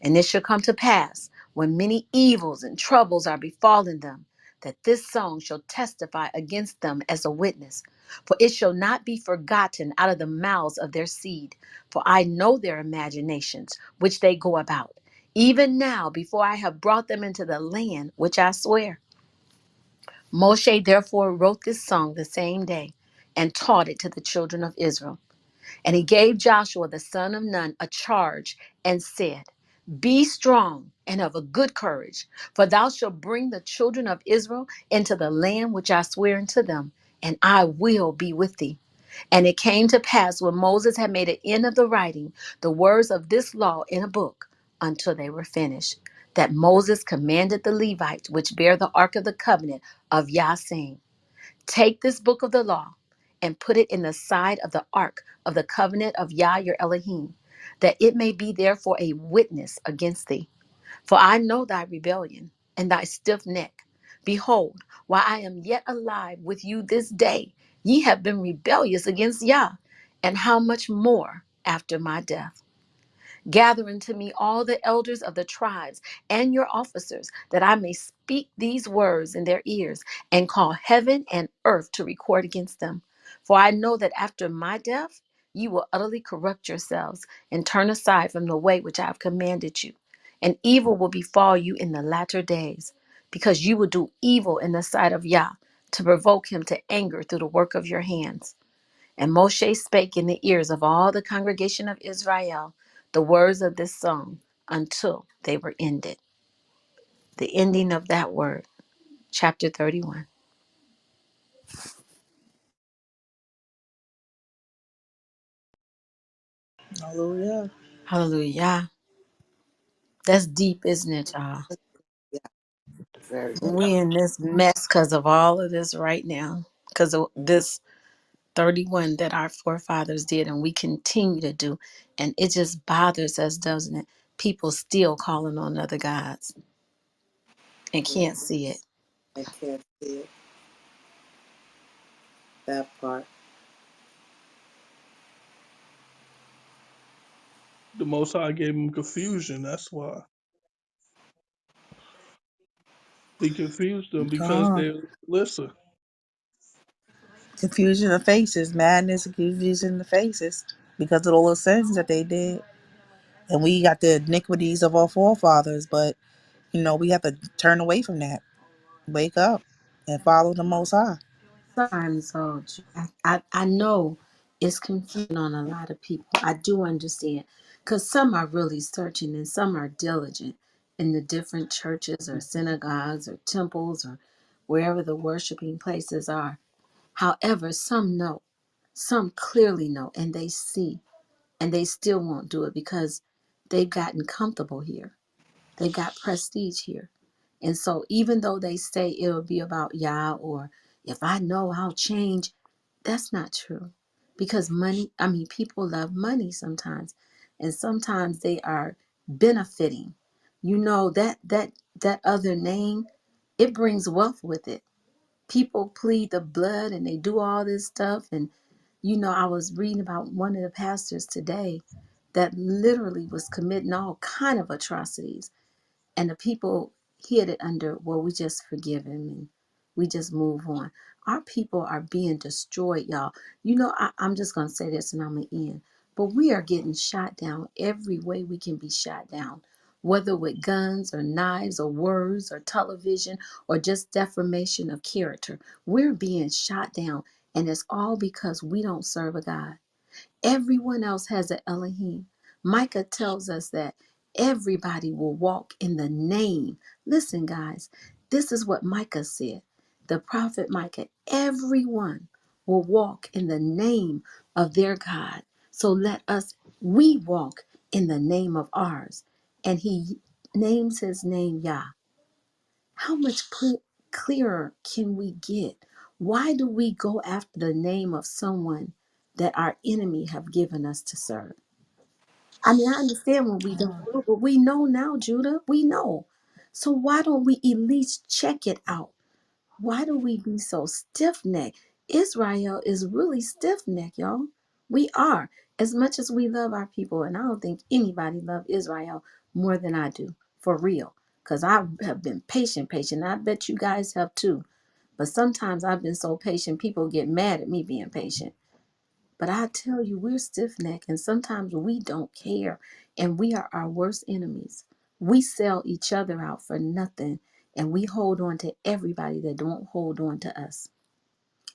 F: And it shall come to pass, when many evils and troubles are befallen them, that this song shall testify against them as a witness. For it shall not be forgotten out of the mouths of their seed. For I know their imaginations, which they go about, even now before I have brought them into the land which I swear. Moshe therefore wrote this song the same day, and taught it to the children of Israel. And he gave Joshua the son of Nun a charge and said, Be strong and of a good courage, for thou shalt bring the children of Israel into the land which I swear unto them, and I will be with thee. And it came to pass when Moses had made an end of the writing the words of this law in a book until they were finished, that Moses commanded the Levites which bear the ark of the covenant of Yah, saying, Take this book of the law and put it in the side of the ark of the covenant of Yah your Elohim, that it may be there for a witness against thee. For I know thy rebellion and thy stiff neck. Behold, while I am yet alive with you this day, ye have been rebellious against Yah, and how much more after my death? Gather unto me all the elders of the tribes and your officers, that I may speak these words in their ears and call heaven and earth to record against them. For I know that after my death, you will utterly corrupt yourselves and turn aside from the way which I have commanded you. And evil will befall you in the latter days, because you will do evil in the sight of Yah, to provoke him to anger through the work of your hands. And Moshe spake in the ears of all the congregation of Israel the words of this song until they were ended. The ending of that word, chapter 31.
B: Hallelujah.
F: Hallelujah. That's deep, isn't it, y'all?
C: Yeah, very deep.
F: We in this mess because of all of this right now, because of this 31 that our forefathers did and we continue to do. And it just bothers us, doesn't it? People still calling on other gods and
C: Yeah,
F: can't see it.
C: I can't see it. That part.
G: The Most High gave them confusion. That's why he confused them because
B: God.
G: they listen.
B: Confusion of faces, madness and confusion in the faces because of all the sins that they did. And we got the iniquities of our forefathers, but we have to turn away from that. Wake up and follow the Most High.
F: Sometimes, I know it's confusing on a lot of people. I do understand because some are really searching and some are diligent in the different churches or synagogues or temples or wherever the worshiping places are. However, some know, some clearly know, and they see, and they still won't do it because they've gotten comfortable here. They've got prestige here. And so even though they say it'll be about Yah or if I know I'll change, that's not true. Because money, I mean, people love money sometimes. And sometimes they are benefiting. You know, that other name, it brings wealth with it. People plead the blood and they do all this stuff. And I was reading about one of the pastors today that literally was committing all kind of atrocities, and the people hid it under, well, we just forgive him and we just move on. Our people are being destroyed, y'all. I'm just going to say this and I'm going to end. But we are getting shot down every way we can be shot down, whether with guns or knives or words or television or just defamation of character. We're being shot down, and it's all because we don't serve a God. Everyone else has an Elohim. Micah tells us that everybody will walk in the name. Listen, guys, this is what Micah said. The prophet Micah, everyone will walk in the name of their God. So we walk in the name of ours. And he names his name Yah. How much clearer can we get? Why do we go after the name of someone that our enemy have given us to serve? I mean, I understand when we don't know, but we know now, Judah. We know. So why don't we at least check it out? Why do we be so stiff necked? Israel is really stiff necked, y'all. We are. As much as we love our people, and I don't think anybody love Israel more than I do, for real. Because I have been patient. I bet you guys have too. But sometimes I've been so patient, people get mad at me being patient. But I tell you, we're stiff necked, and sometimes we don't care. And we are our worst enemies. We sell each other out for nothing, and we hold on to everybody that don't hold on to us.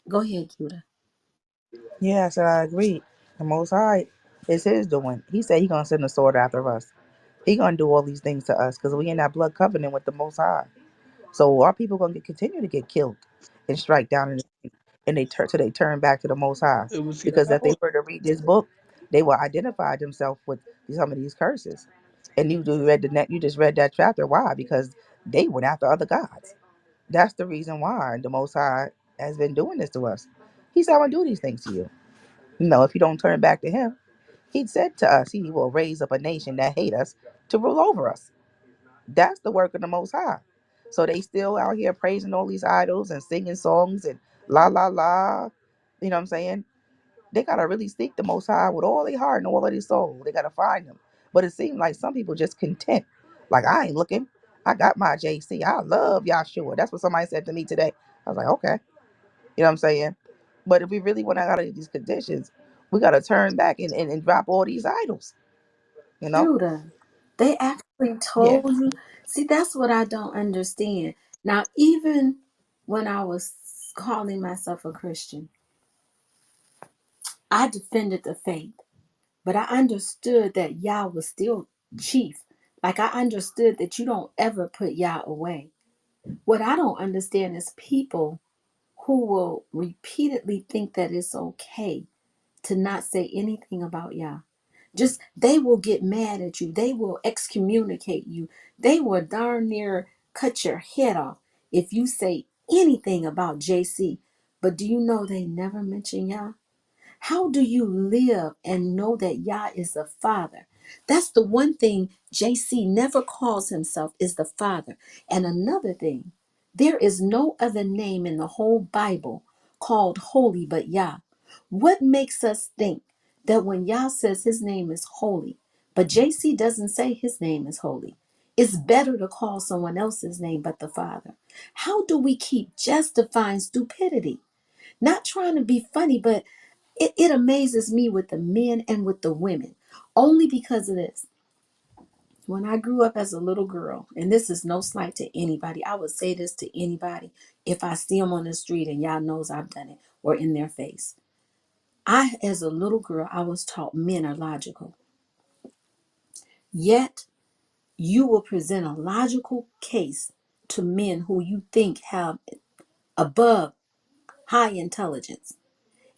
F: Go ahead, Cuda.
B: Yes, I agree. The Most High is His doing. He said He gonna send a sword after us. He gonna do all these things to us because we in that blood covenant with the Most High. So our people gonna continue to get killed and strike down, and they turn till they turn back to the Most High.
G: It was
B: Because if
G: Yahweh.
B: they were to read this book, they will identify themselves with some of these curses. And you just read you just read that chapter. Why? Because they went after other gods. That's the reason why the Most High has been doing this to us. He said, "I want to do these things to you." If you don't turn back to Him, He said to us, He will raise up a nation that hate us to rule over us. That's the work of the Most High. So they still out here praising all these idols and singing songs and la la la. You know what I'm saying? They gotta really seek the Most High with all their heart and all of their soul. They gotta find Him. But it seems like some people just content. Like I ain't looking. I got my JC. I love Yahshua. That's what somebody said to me today. I was like, okay. You know what I'm saying? But if we really want to out of these conditions, we gotta turn back and drop all these idols. You know?
F: Judah, they actually
B: Yeah.
F: told you. See, that's what I don't understand. Now, even when I was calling myself a Christian, I defended the faith, but I understood that Yah was still chief. Like I understood that you don't ever put Yah away. What I don't understand is people who will repeatedly think that it's okay to not say anything about Yah. Just they will get mad at you. They will excommunicate you. They will darn near cut your head off if you say anything about JC. But do you know they never mention Yah? How do you live and know that Yah is the Father? That's the one thing JC never calls himself is the Father. And another thing, there is no other name in the whole Bible called holy but Yah. What makes us think that when Yah says his name is holy, but JC doesn't say his name is holy, it's better to call someone else's name but the Father? How do we keep justifying stupidity? Not trying to be funny, but it amazes me with the men and with the women only because of this. When I grew up as a little girl, and this is no slight to anybody, I would say this to anybody if I see them on the street and y'all knows I've done it or in their face. As a little girl, I was taught men are logical. Yet you will present a logical case to men who you think have above high intelligence,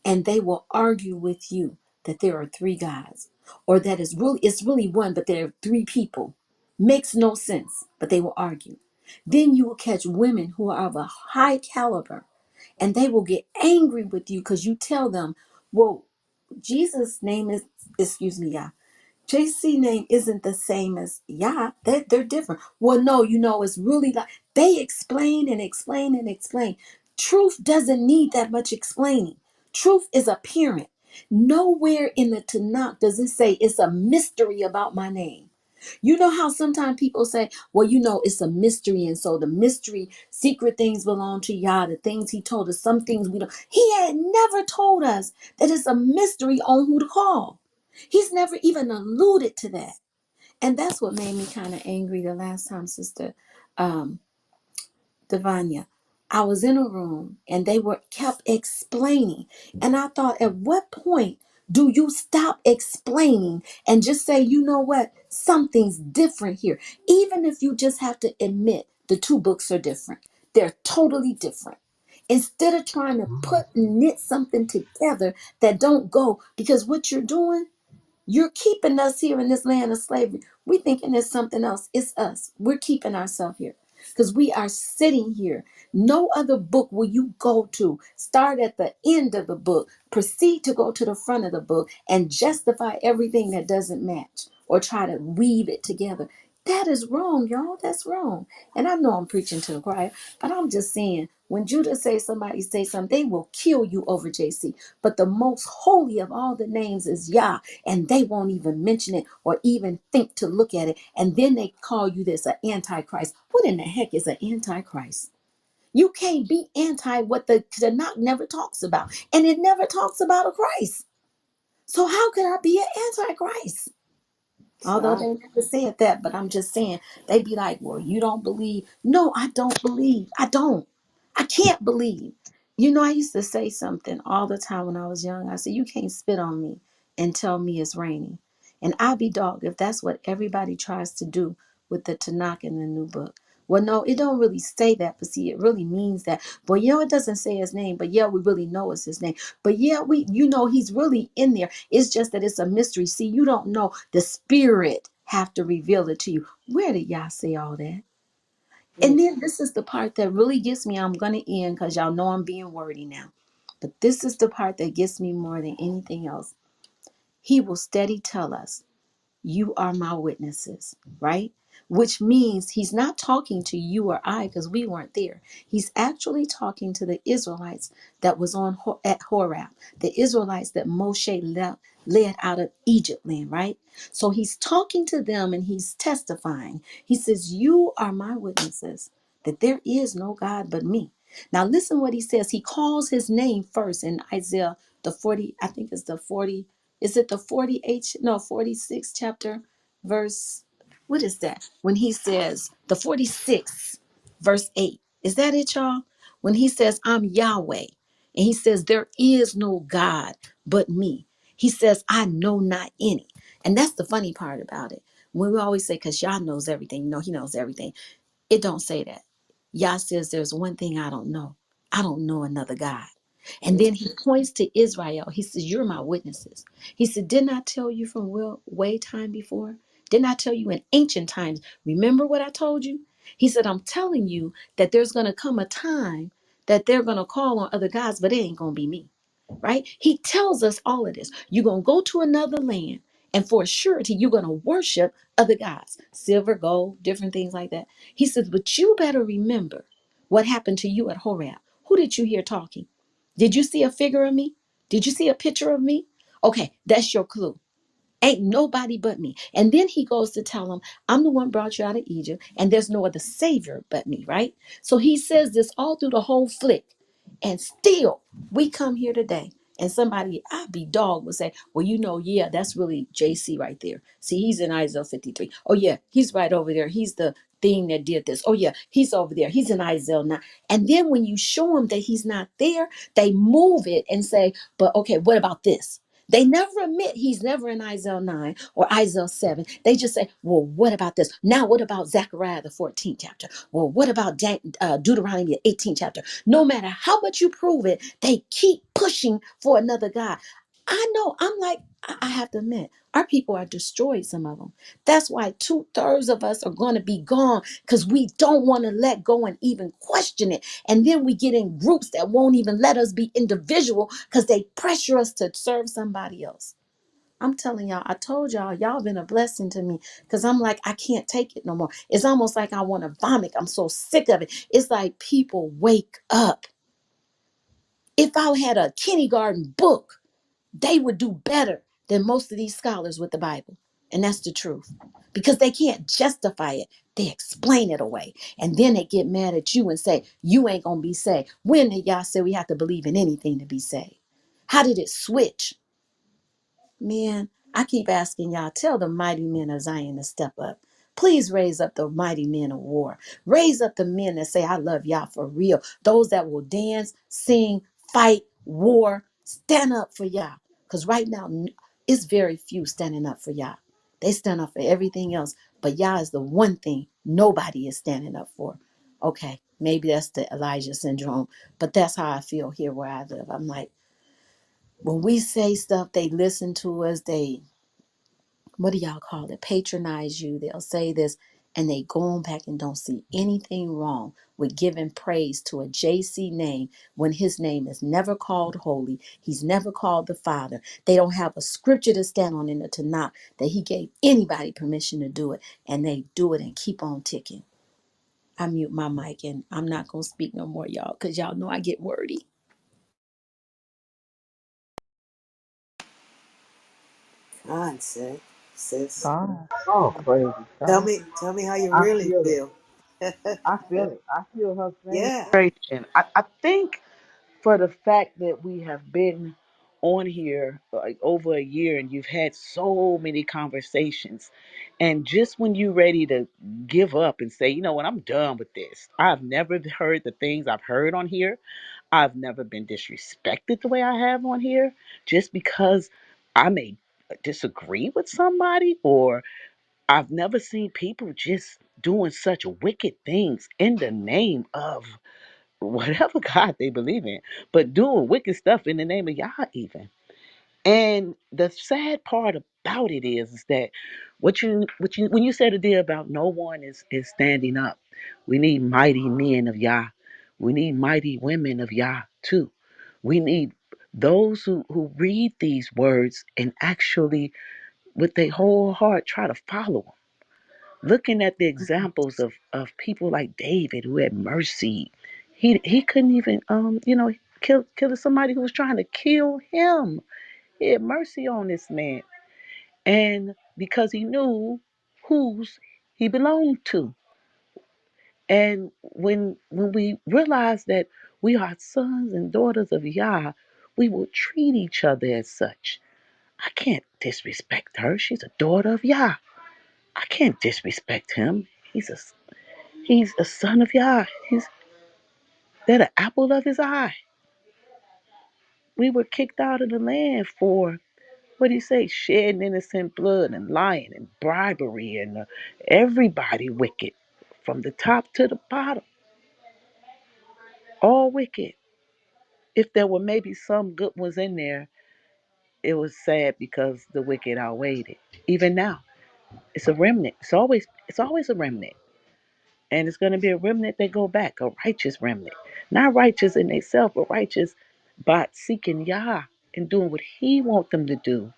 F: and they will argue with you that there are three gods, or that it's really one but there are three people. Makes no sense, but they will argue. Then you will catch women who are of a high caliber, and they will get angry with you because you tell them, well, Jesus name is, excuse me, yeah, JC name isn't the same as Yah. They're different. Well, no, it's really like they explain and explain and explain. Truth doesn't need that much explaining. Truth is apparent. Nowhere in the Tanakh does it say it's a mystery about my name. You know how sometimes people say, well, it's a mystery, and so the mystery, secret things belong to Yah, the things he told us, some things we don't. He had never told us that it's a mystery on who to call. He's never even alluded to that. And that's what made me kind of angry the last time, Sister um, Devanya. I was in a room and they were kept explaining. And I thought, at what point do you stop explaining and just say, you know what? Something's different here. Even if you just have to admit the two books are different, they're totally different. Instead of trying to knit something together that don't go, because what you're doing, you're keeping us here in this land of slavery. We thinking there's something else. It's us. We're keeping ourselves here because we are sitting here. No other book will you go to. Start at the end of the book. Proceed to go to the front of the book and justify everything that doesn't match or try to weave it together. That is wrong, y'all. That's wrong. And I know I'm preaching to the choir, but I'm just saying, when Judah says somebody say something, they will kill you over JC. But the most holy of all the names is Yah, and they won't even mention it or even think to look at it. And then they call you this an antichrist. What in the heck is an antichrist? You can't be anti what the Tanakh never talks about, and it never talks about a Christ. So how could I be an antichrist? Although
C: Stop.
F: they never said that, but I'm just saying, they be like, well, you don't believe. No, I don't believe. I don't. I can't believe. I used to say something all the time when I was young. I said, you can't spit on me and tell me it's raining. And I'll be dogged if that's what everybody tries to do with the Tanakh in the new book. Well, no, it don't really say that, but see, it really means that. But it doesn't say his name, but yeah, we really know it's his name. But yeah, he's really in there. It's just that it's a mystery. See, you don't know. The Spirit have to reveal it to you. Where did y'all say all that? And
C: Mm.
F: then this is the part that really gets me. I'm gonna end because y'all know I'm being wordy now. But this is the part that gets me more than anything else. He will steady tell us, you are my witnesses, right? Which means he's not talking to you or I because we weren't there. He's actually talking to the Israelites that was at Horeb, the Israelites that Moshe led out of Egypt land, right? So he's talking to them and he's testifying. He says, you are my witnesses that there is no God but me. Now listen what he says. He calls his name first in Isaiah the 40, I think it's the 40, is it the 48th, no, 46th chapter, verse, what is that? When he says, the 46th, verse 8. Is that it, y'all? When he says, I'm Yahweh, and he says, there is no God but me. He says, I know not any. And that's the funny part about it. When we always say, because Yah knows everything, he knows everything. It don't say that. Yah says, there's one thing I don't know. I don't know another God. And then he points to Israel. He says, you're my witnesses. He said, didn't I tell you from way time before? Didn't I tell you in ancient times? Remember what I told you? He said, I'm telling you that there's going to come a time that they're going to call on other gods, but it ain't going to be me. Right? He tells us all of this. You're going to go to another land, and for a surety, you're going to worship other gods, silver, gold, different things like that. He says, but you better remember what happened to you at Horeb. Who did you hear talking? Did you see a figure of me? Did you see a picture of me? Okay, that's your clue. Ain't nobody but me. And then he goes to tell him, I'm the one brought you out of Egypt, and there's no other savior but me, right? So he says this all through the whole flick. And still, we come here today, and somebody, I'd be dog, would say, well, yeah, that's really JC right there. See, he's in Isaiah 53. Oh, yeah, he's right over there. He's the thing that did this. Oh, yeah, he's over there. He's in Isaiah 9. And then when you show them that he's not there, they move it and say, but okay, what about this? They never admit he's never in Isaiah 9 or Isaiah 7. They just say, well, what about this? Now, what about Zechariah, the 14th chapter? Well, what about Deuteronomy, the 18th chapter? No matter how much you prove it, they keep pushing for another God. I know, I'm like, I have to admit, our people are destroyed, some of them. That's why 2/3 of us are going to be gone because we don't want to let go and even question it. And then we get in groups that won't even let us be individual because they pressure us to serve somebody else. I'm telling y'all, I told y'all been a blessing to me because I'm like, I can't take it no more. It's almost like I want to vomit. I'm so sick of it. It's like, people wake up. If I had a kindergarten book, they would do better than most of these scholars with the Bible. And that's the truth. Because they can't justify it. They explain it away. And then they get mad at you and say, you ain't going to be saved. When did y'all say we have to believe in anything to be saved? How did it switch? Man, I keep asking y'all, tell the mighty men of Zion to step up. Please raise up the mighty men of war. Raise up the men that say, I love y'all for real. Those that will dance, sing, fight, war, stand up for y'all. Because right now, it's very few standing up for y'all. They stand up for everything else, but y'all is the one thing nobody is standing up for. Okay, maybe that's the Elijah syndrome, but that's how I feel here where I live. I'm like, when we say stuff, they listen to us. They, what do y'all call it? Patronize you. They'll say this and they go on back and don't see anything wrong with giving praise to a JC name when his name is never called holy. He's never called the Father. They don't have a scripture to stand on in the Tanakh that he gave anybody permission to do it. And they do it and keep on ticking. I mute my mic and I'm not going to speak no more, y'all, because y'all know I get wordy.
C: God, sis.
E: God. Oh, crazy. God.
C: Tell me how you
E: I
C: really
E: feel it.
C: feel.
E: I feel it. I feel her same
C: Yeah.
E: frustration. I think for the fact that we have been on here like over a year and you've had so many conversations, and just when you're ready to give up and say, you know what, I'm done with this. I've never heard the things I've heard on here. I've never been disrespected the way I have on here just because I may disagree with somebody, or I've never seen people just doing such wicked things in the name of whatever God they believe in, but doing wicked stuff in the name of Yah even. And the sad part about it is that what you when you said a deal about no one is standing up. We need mighty men of Yah. We need mighty women of Yah too. We need those who read these words and actually with their whole heart try to follow them. Looking at the examples of people like David who had mercy. He couldn't even kill somebody who was trying to kill him. He had mercy on this man. And because he knew whose he belonged to. And when we realize that we are sons and daughters of Yah, we will treat each other as such. I can't disrespect her. She's a daughter of Yah. I can't disrespect him. He's a son of Yah. They're the apple of his eye. We were kicked out of the land for what do you say? Shedding innocent blood and lying and bribery and everybody wicked, from the top to the bottom, all wicked. If there were maybe some good ones in there, it was sad because the wicked outweighed it. Even now, it's a remnant. It's always a remnant, and it's going to be a remnant that go back, a righteous remnant, not righteous in themselves, but righteous by seeking Yah and doing what He wants them to do.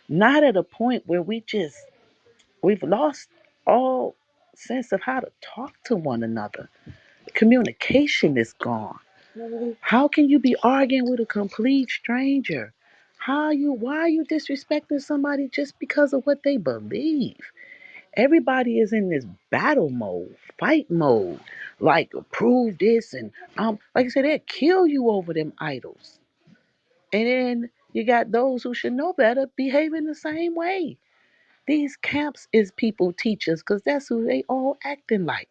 E: Not at a point where we've lost all sense of how to talk to one another. Communication is gone. How can you be arguing with a complete stranger? Why are you disrespecting somebody just because of what they believe? Everybody is in this battle mode, fight mode, like prove this and like I said, they'll kill you over them idols. And then you got those who should know better behaving the same way. These camps is people teachers because that's who they all acting like.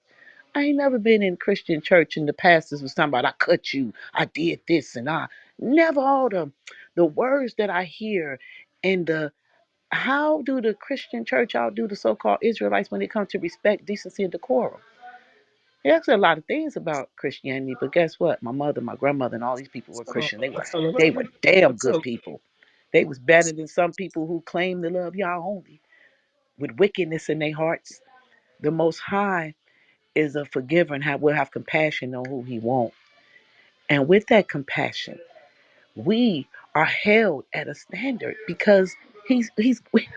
E: I ain't never been in Christian church and the pastors was talking about I cut you, I did this and I never all the words that I hear and the how do the Christian church outdo the so-called Israelites when it comes to respect, decency, and decorum? There's a lot of things about Christianity, but guess what? My mother, my grandmother, and all these people were
G: So
E: Christian.
G: I tell
E: They were
G: I
E: damn good
G: tell
E: people. They was better than some people who claim to love Yah only with wickedness in their hearts. The Most High is a forgiver and will have compassion on who He won't. And with that compassion, we are held at a standard because He's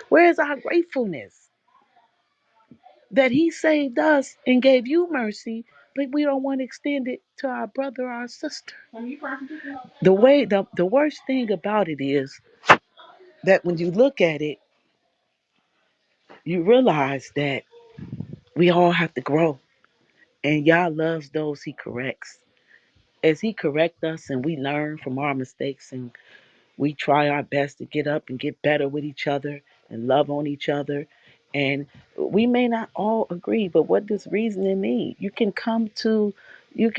E: where is our gratefulness that He saved us and gave you mercy, but we don't want to extend it to our brother or our sister. The worst thing about it is that when you look at it, you realize that we all have to grow, and Yah loves those He corrects. As He correct us and we learn from our mistakes and we try our best to get up and get better with each other and love on each other. And we may not all agree, but what does reasoning mean? You can you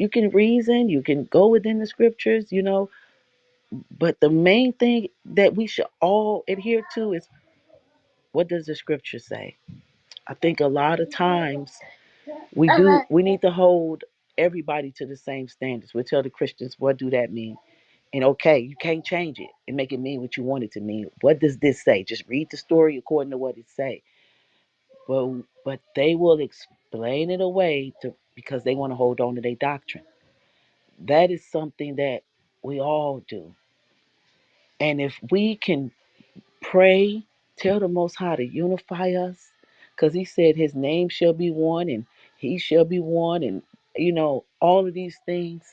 E: can reason, you can go within the scriptures, but the main thing that we should all adhere to is, what does the scripture say? I think a lot of times we need to hold everybody to the same standards. We tell the Christians, what do that mean? And okay, you can't change it and make it mean what you want it to mean. What does this say? Just read the story according to what it say. But they will explain it away because they want to hold on to their doctrine. That is something that we all do. And if we can pray, tell the Most High to unify us, because He said His name shall be one and He shall be one, and all of these things.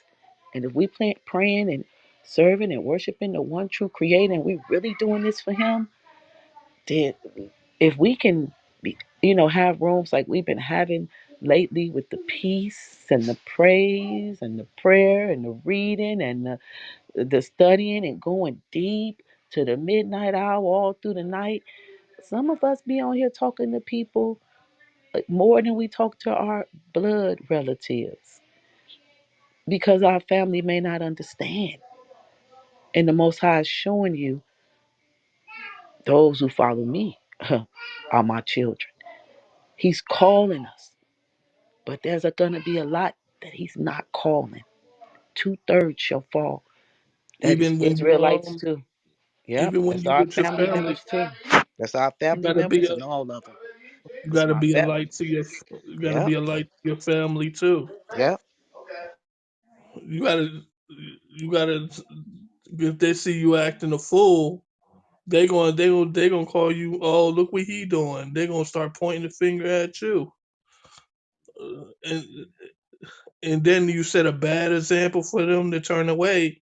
E: And if we praying and serving and worshiping the one true Creator, and we really doing this for Him, then if we can have rooms like we've been having lately with the peace and the praise and the prayer and the reading and the studying and going deep to the midnight hour all through the night. Some of us be on here talking to people more than we talk to our blood relatives because our family may not understand. And the Most High is showing you Those who follow me are my children. He's calling us, but there's going to be a lot that he's not calling. 2/3 shall fall. That is
G: Even when you
E: Israelites too. Yep,
G: even when
E: that's
G: you
E: our
G: with your
E: family
G: family,
E: members too. That's our
G: you
E: family
G: gotta be
E: members
G: a
E: and all of them.
G: you
E: That's
G: gotta
E: my
G: be a
E: family.
G: light to your you gotta
E: Yep,
G: be a light to your family too.
E: yep.
G: You gotta you gotta if they see you acting a fool, they gonna call you. Oh, look what he doing. They gonna start pointing the finger at you, and then you set a bad example for them to turn away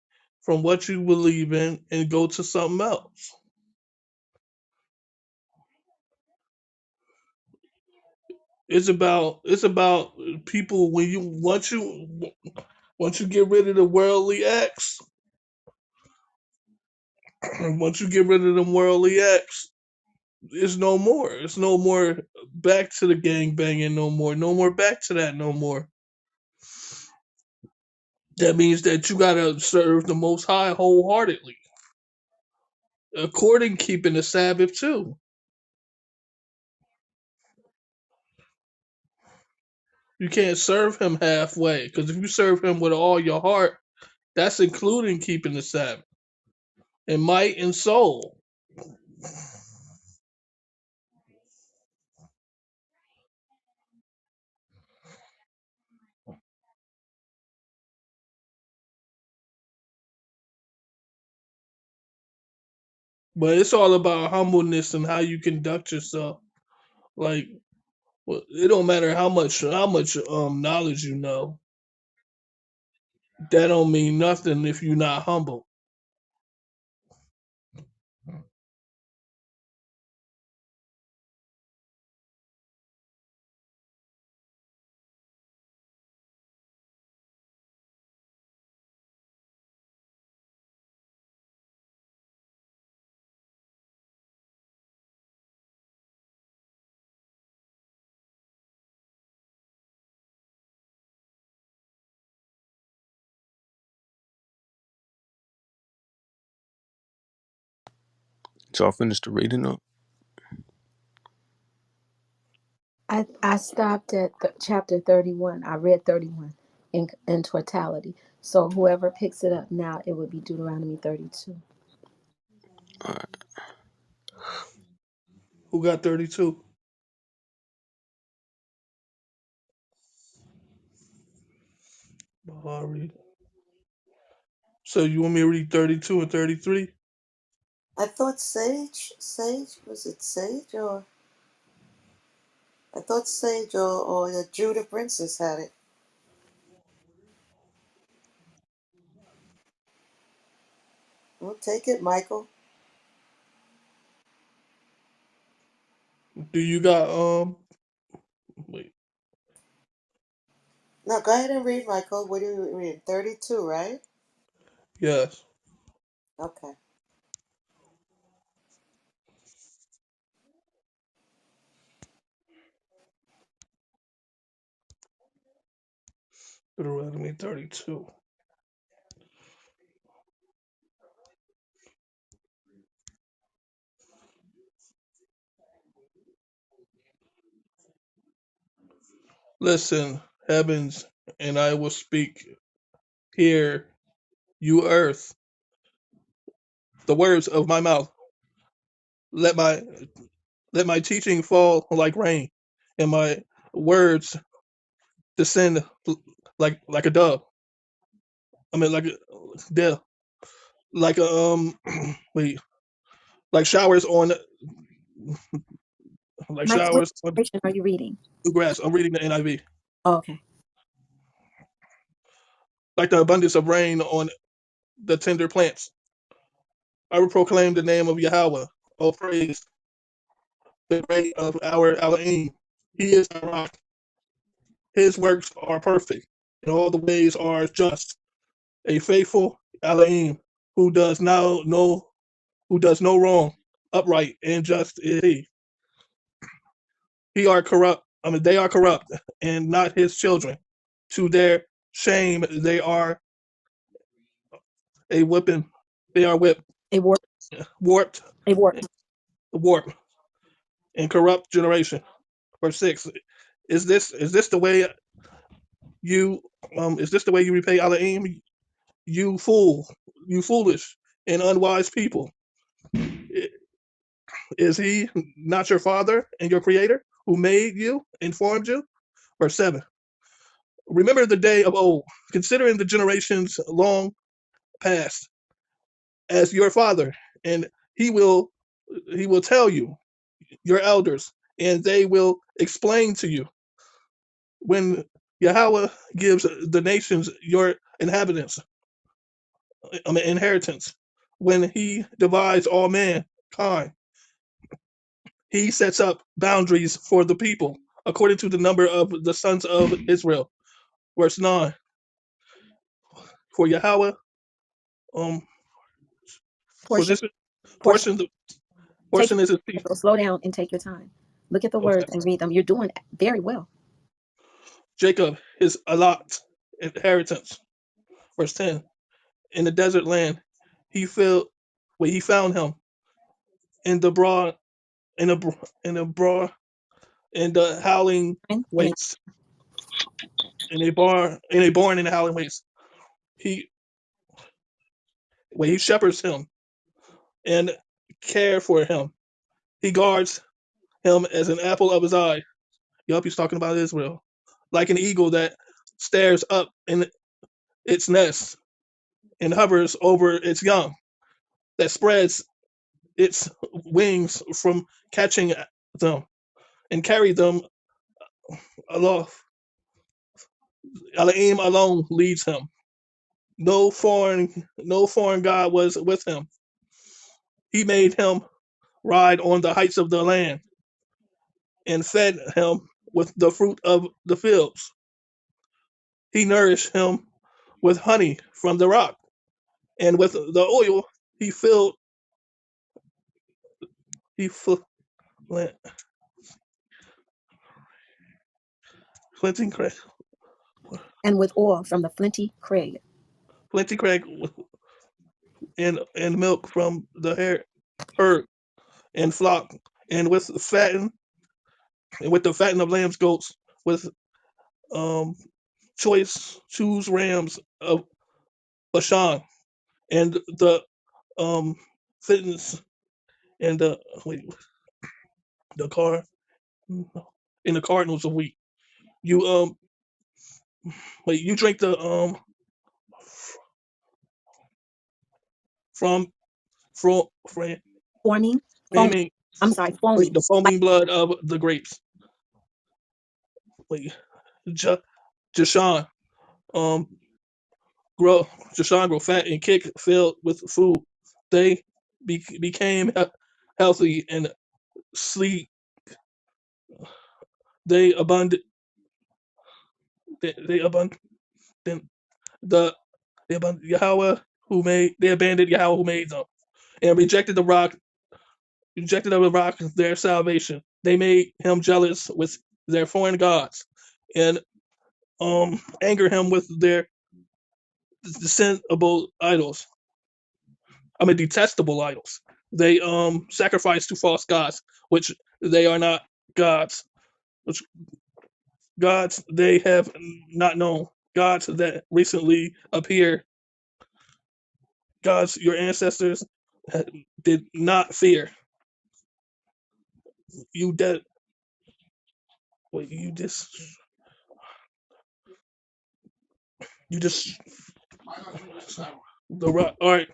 G: from what you believe in and go to something else. It's about people when you once you get rid of the worldly acts, once you get rid of them worldly acts, it's no more. It's no more back to the gang banging no more. No more back to that no more. That means that you gotta serve the Most High wholeheartedly, according keeping the Sabbath too. You can't serve him halfway, because if you serve him with all your heart, that's including keeping the Sabbath in might and soul. But it's all about humbleness and how you conduct yourself. Like, well, it don't matter how much knowledge you know. That don't mean nothing if you're not humble.
A: Y'all finished the reading up?
F: I stopped at chapter 31. I read 31 in totality. So whoever picks it up now, it would be Deuteronomy 32.
A: All right.
G: Who got 32? I'll read. So you want me to read 32 and 33?
C: I thought Sage, was it Sage or I thought Sage or the Judah Princess had it. Well, take it, Michael.
G: Do you got wait,
C: No, go ahead and read, Michael. What are you reading? 32, right?
G: yes.
C: Okay.
G: Deuteronomy 32. Listen, heavens, and I will speak. Hear, you earth, the words of my mouth. Let my let my teaching fall like rain, and my words descend like a dove. I mean, like a dove, like a wait, like showers on like
F: Mike, what
G: showers on
F: translation are you reading?
G: the grass. I'm reading the NIV.
F: Oh, okay.
G: Like the abundance of rain on the tender plants. I will proclaim the name of Yahweh. Oh, praise the great of our Elohim. He is our rock. His works are perfect, and all the ways are just. A faithful Elohim who does no wrong, upright and just is he. He are corrupt. I mean, they are corrupt and not his children. To their shame, they are a whipping. They are whipped,
F: A warp.
G: warped,
F: A warp.
G: warp and corrupt generation. Verse 6. Is this the way you is this the way you repay Elohim? You fool, you foolish and unwise people. Is he not your father and your creator who made you and formed you? Verse 7. Remember the day of old, considering the generations long past, as your father, and he will he will tell you, your elders, and they will explain to you when Yahweh gives the nations your inhabitants, inheritance, when he divides all mankind, he sets up boundaries for the people according to the number of the sons of Israel. Verse 9. For Yahweh, um, for
F: Portion,
G: this
F: portion.
G: portion,
F: Take
G: portion is his
F: your
G: peace.
F: time. Slow down and take your time. Look at the
G: Okay.
F: words and read them. You're doing very well.
G: Jacob, his allot inheritance. Verse 10. In the desert land, he filled, where he found him in the broad, in the broad, in the howling
F: And
G: wastes, in a barn in the howling wastes. He, where he shepherds him and care for him. He guards him as an apple of his eye. Yup, he's talking about Israel. Like an eagle that stares up in its nest and hovers over its young, that spreads its wings from catching them and carry them aloft. Elohim alone leads him. No foreign God was with him. He made him ride on the heights of the land and fed him with the fruit of the fields. He nourished him with honey from the rock, and with the oil he filled he fl- flinty crack,
F: with oil from the flinty crag.
G: flinty crack, and milk from the herd and flock, and with the fatten of lambs, goats, with um choose rams of Bashan, and the fittings and the car and the cardinals of wheat. You you drink the from from
F: Forming, foaming.
G: framing
F: I'm sorry, foaming.
G: the
F: Like
G: foaming blood of the grapes. Wait, Jashan um grow Jashan grow fat and kick filled with food. They became healthy and sleep. They abundant. They abundant. The they abandoned Yahweh they abandoned Yahweh who made them and rejected of the rock their salvation. They made him jealous with their foreign gods and anger him with their detestable idols. I mean detestable idols. They sacrifice to false gods, which they are not gods, which gods they have not known. Gods that recently appear, gods your ancestors did not fear. You dead. Wait, you just the rock. All right,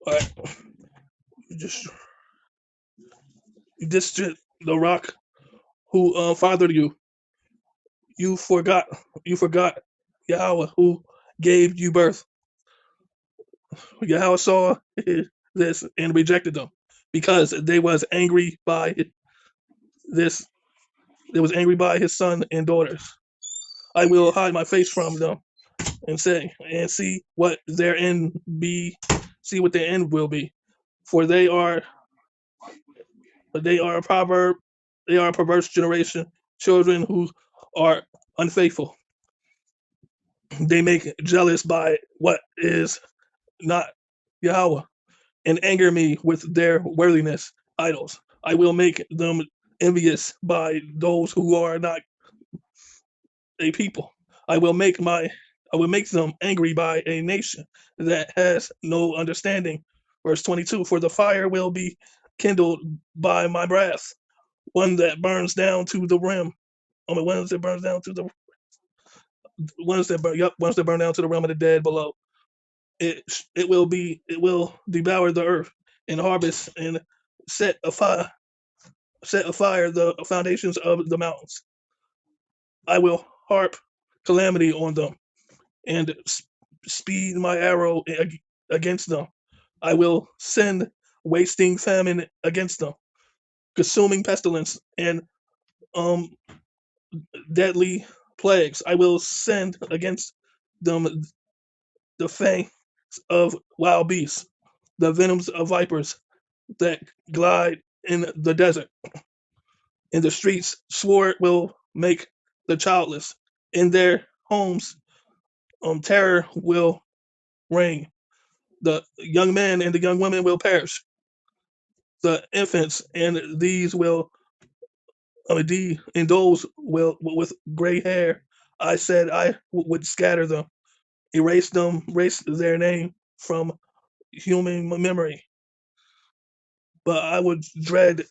G: all right. You just you just the rock who fathered you. You forgot. You forgot Yahweh who gave you birth. Yahweh saw this and rejected them because they was angry by this. They was angry by his son and daughters. I will hide my face from them and say and see what their end be. See what their end will be, for they are a proverb. They are a perverse generation, children who are unfaithful. They make jealous by what is not Yahweh, and anger me with their worthiness idols. I will make them envious by those who are not a people. I will make my I will make them angry by a nation that has no understanding. Verse 22, for the fire will be kindled by my wrath, one that burns down to the rim. I mean, ones that burns down to the ones that burn down to the realm of the dead below. It will devour the earth and harvest and set afire set afire the foundations of the mountains. I will harp calamity on them and speed my arrow against them. I will send wasting famine against them, consuming pestilence and um deadly plagues. I will send against them the fangs of wild beasts, the venoms of vipers that glide in the desert. In the streets, sword will make the childless. In their homes, terror will reign. The young men and the young women will perish. The infants and these will, and those will with gray hair. I said I would scatter them, erase their name from human memory. But I would dread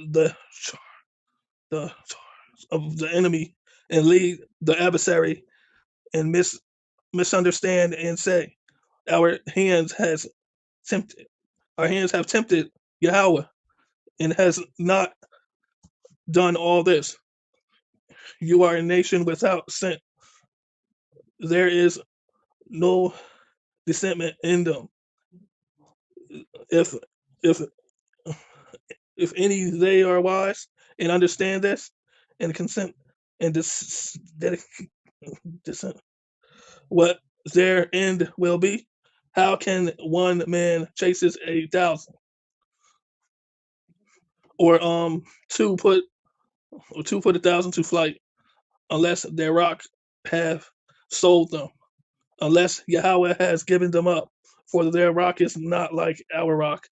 G: the the of the enemy and lead the adversary and misunderstand and say, our hands has tempted, our hands have tempted Yahweh and has not done all this. You are a nation without scent. There is no dissentment in them. If if if any they are wise and understand this and consent and dissent what their end will be, how can one man chases 1,000 or two put 1,000 to flight unless their rock have sold them, unless Yahweh has given them up, for their rock is not like our rock,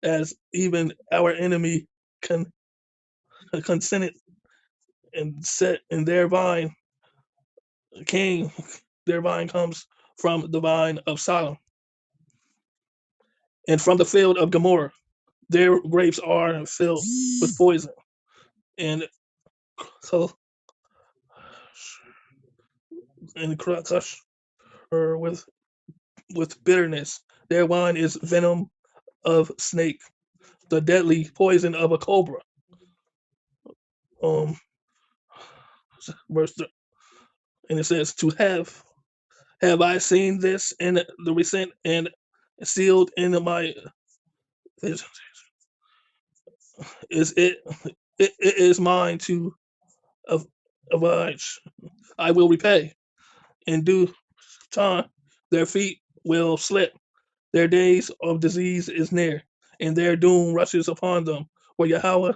G: as even our enemy consented and set in their vine came, their vine comes from the vine of Sodom and from the field of Gomorrah. Their grapes are filled with poison and so and crush her with bitterness. Their wine is venom of snake, the deadly poison of a cobra. Um, verse and it says, "To have I seen this in the recent and sealed in my is it is mine to of avenge. I will repay in due time. Their feet will slip. Their days of disease is near, and their doom rushes upon them. For Yahweh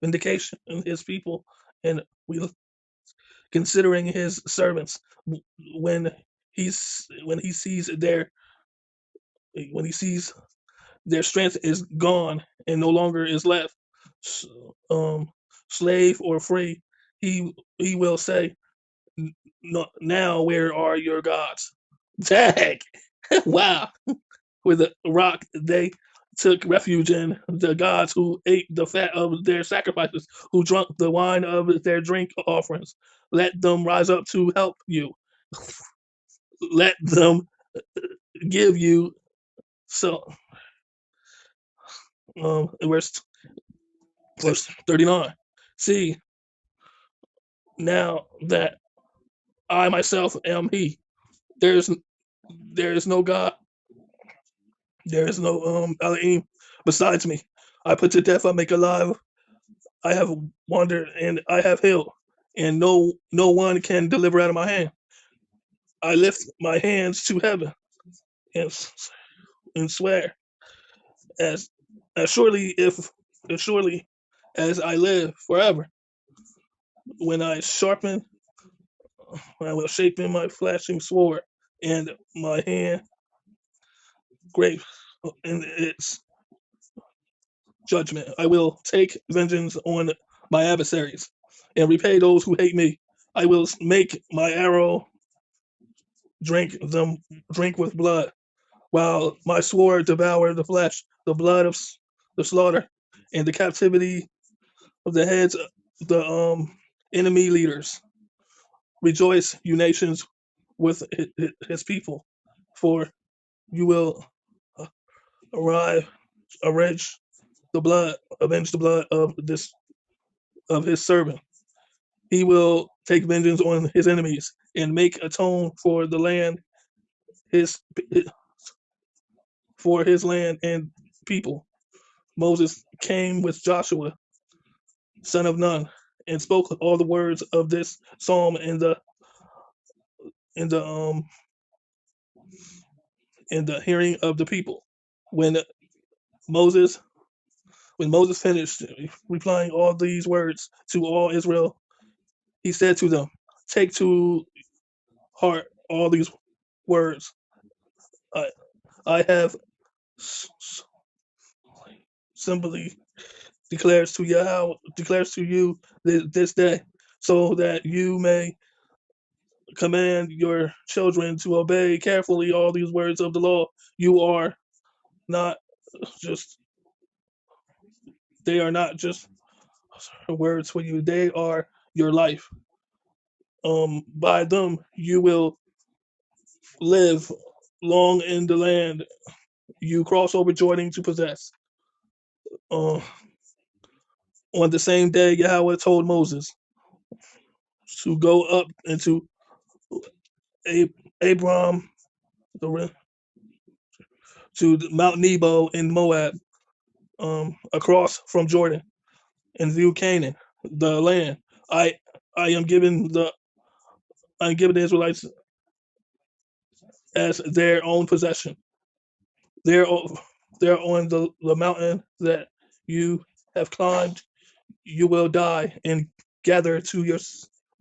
G: vindication in his people, and we considering his servants when when he sees when he sees their strength is gone and no longer is left, um, slave or free, he will say, no, now where are your gods? Tag! Wow. With a rock they took refuge in, the gods who ate the fat of their sacrifices, who drank the wine of their drink offerings. Let them rise up to help you. Let them give you so verse 39. See, now that I myself am he, there is there is no God, there is no Elohim besides me. I put to death, I make alive, I have wandered and I have healed, and no one can deliver out of my hand. I lift my hands to heaven and swear as as surely as I live forever. When I sharpen, I will shape in my flashing sword, and my hand grave in its judgment. I will take vengeance on my adversaries and repay those who hate me. I will make my arrow drink with blood, while my sword devour the flesh, the blood of the slaughter, and the captivity of the heads of the enemy leaders. Rejoice, you nations, with his people, for you will arrive, avenge the blood of this of his servant. He will take vengeance on his enemies and make atone for the land, his for his land and people. Moses came with Joshua, son of Nun, and spoke all the words of this psalm in the in the hearing of the people. When Moses when Moses finished replying all these words to all Israel, he said to them, "Take to heart all these words. I, I have simply declares to you this day, so that you may command your children to obey carefully all these words of the law. You are not just they are not just words for you; they are your life. By them you will live long in the land you cross over Jordan to possess." Uh, on the same day, Yahweh told Moses to go up into Abram, to Mount Nebo in Moab, across from Jordan, and view Canaan, the land I I am giving the Israelites as their own possession. They're they're on the mountain that you have climbed. You will die and gather to your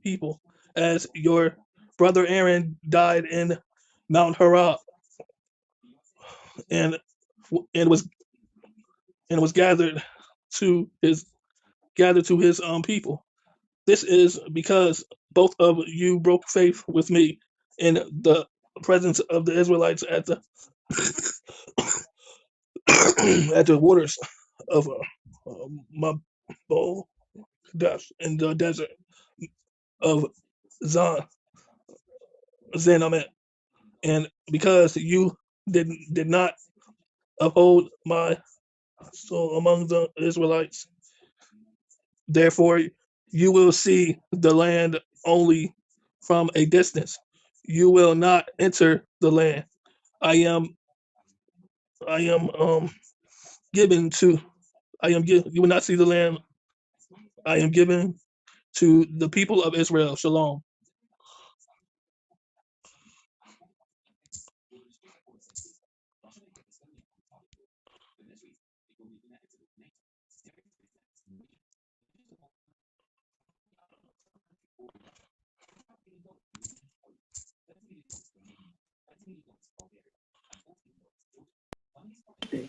G: people, as your brother Aaron died in Mount Horeb, and and was gathered to his people. This is because both of you broke faith with me in the presence of the Israelites at the at the waters of Mabul in the desert of Zan Zanamet, and because you did not uphold my soul among the Israelites, therefore you will see the land only from a distance. You will not enter the land. I am I am given to you will not see the land I am given to the people of Israel. Shalom.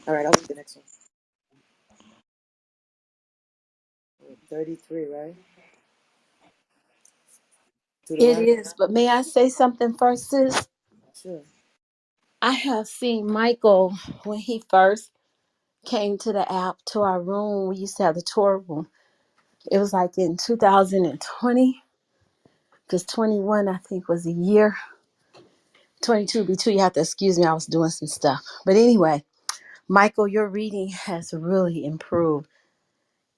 C: All right, I'll read the next one. 33, right?
F: It
C: Deuteronomy.
F: is, but may I say something first, sis?
C: Sure.
F: I have seen Michael when he first came to the app, to our room. We used to have the Torah room. It was like in 2020, because 21, I think, was a year. 22 be 2. You have to excuse me. I was doing some stuff. But anyway, Michael, your reading has really improved.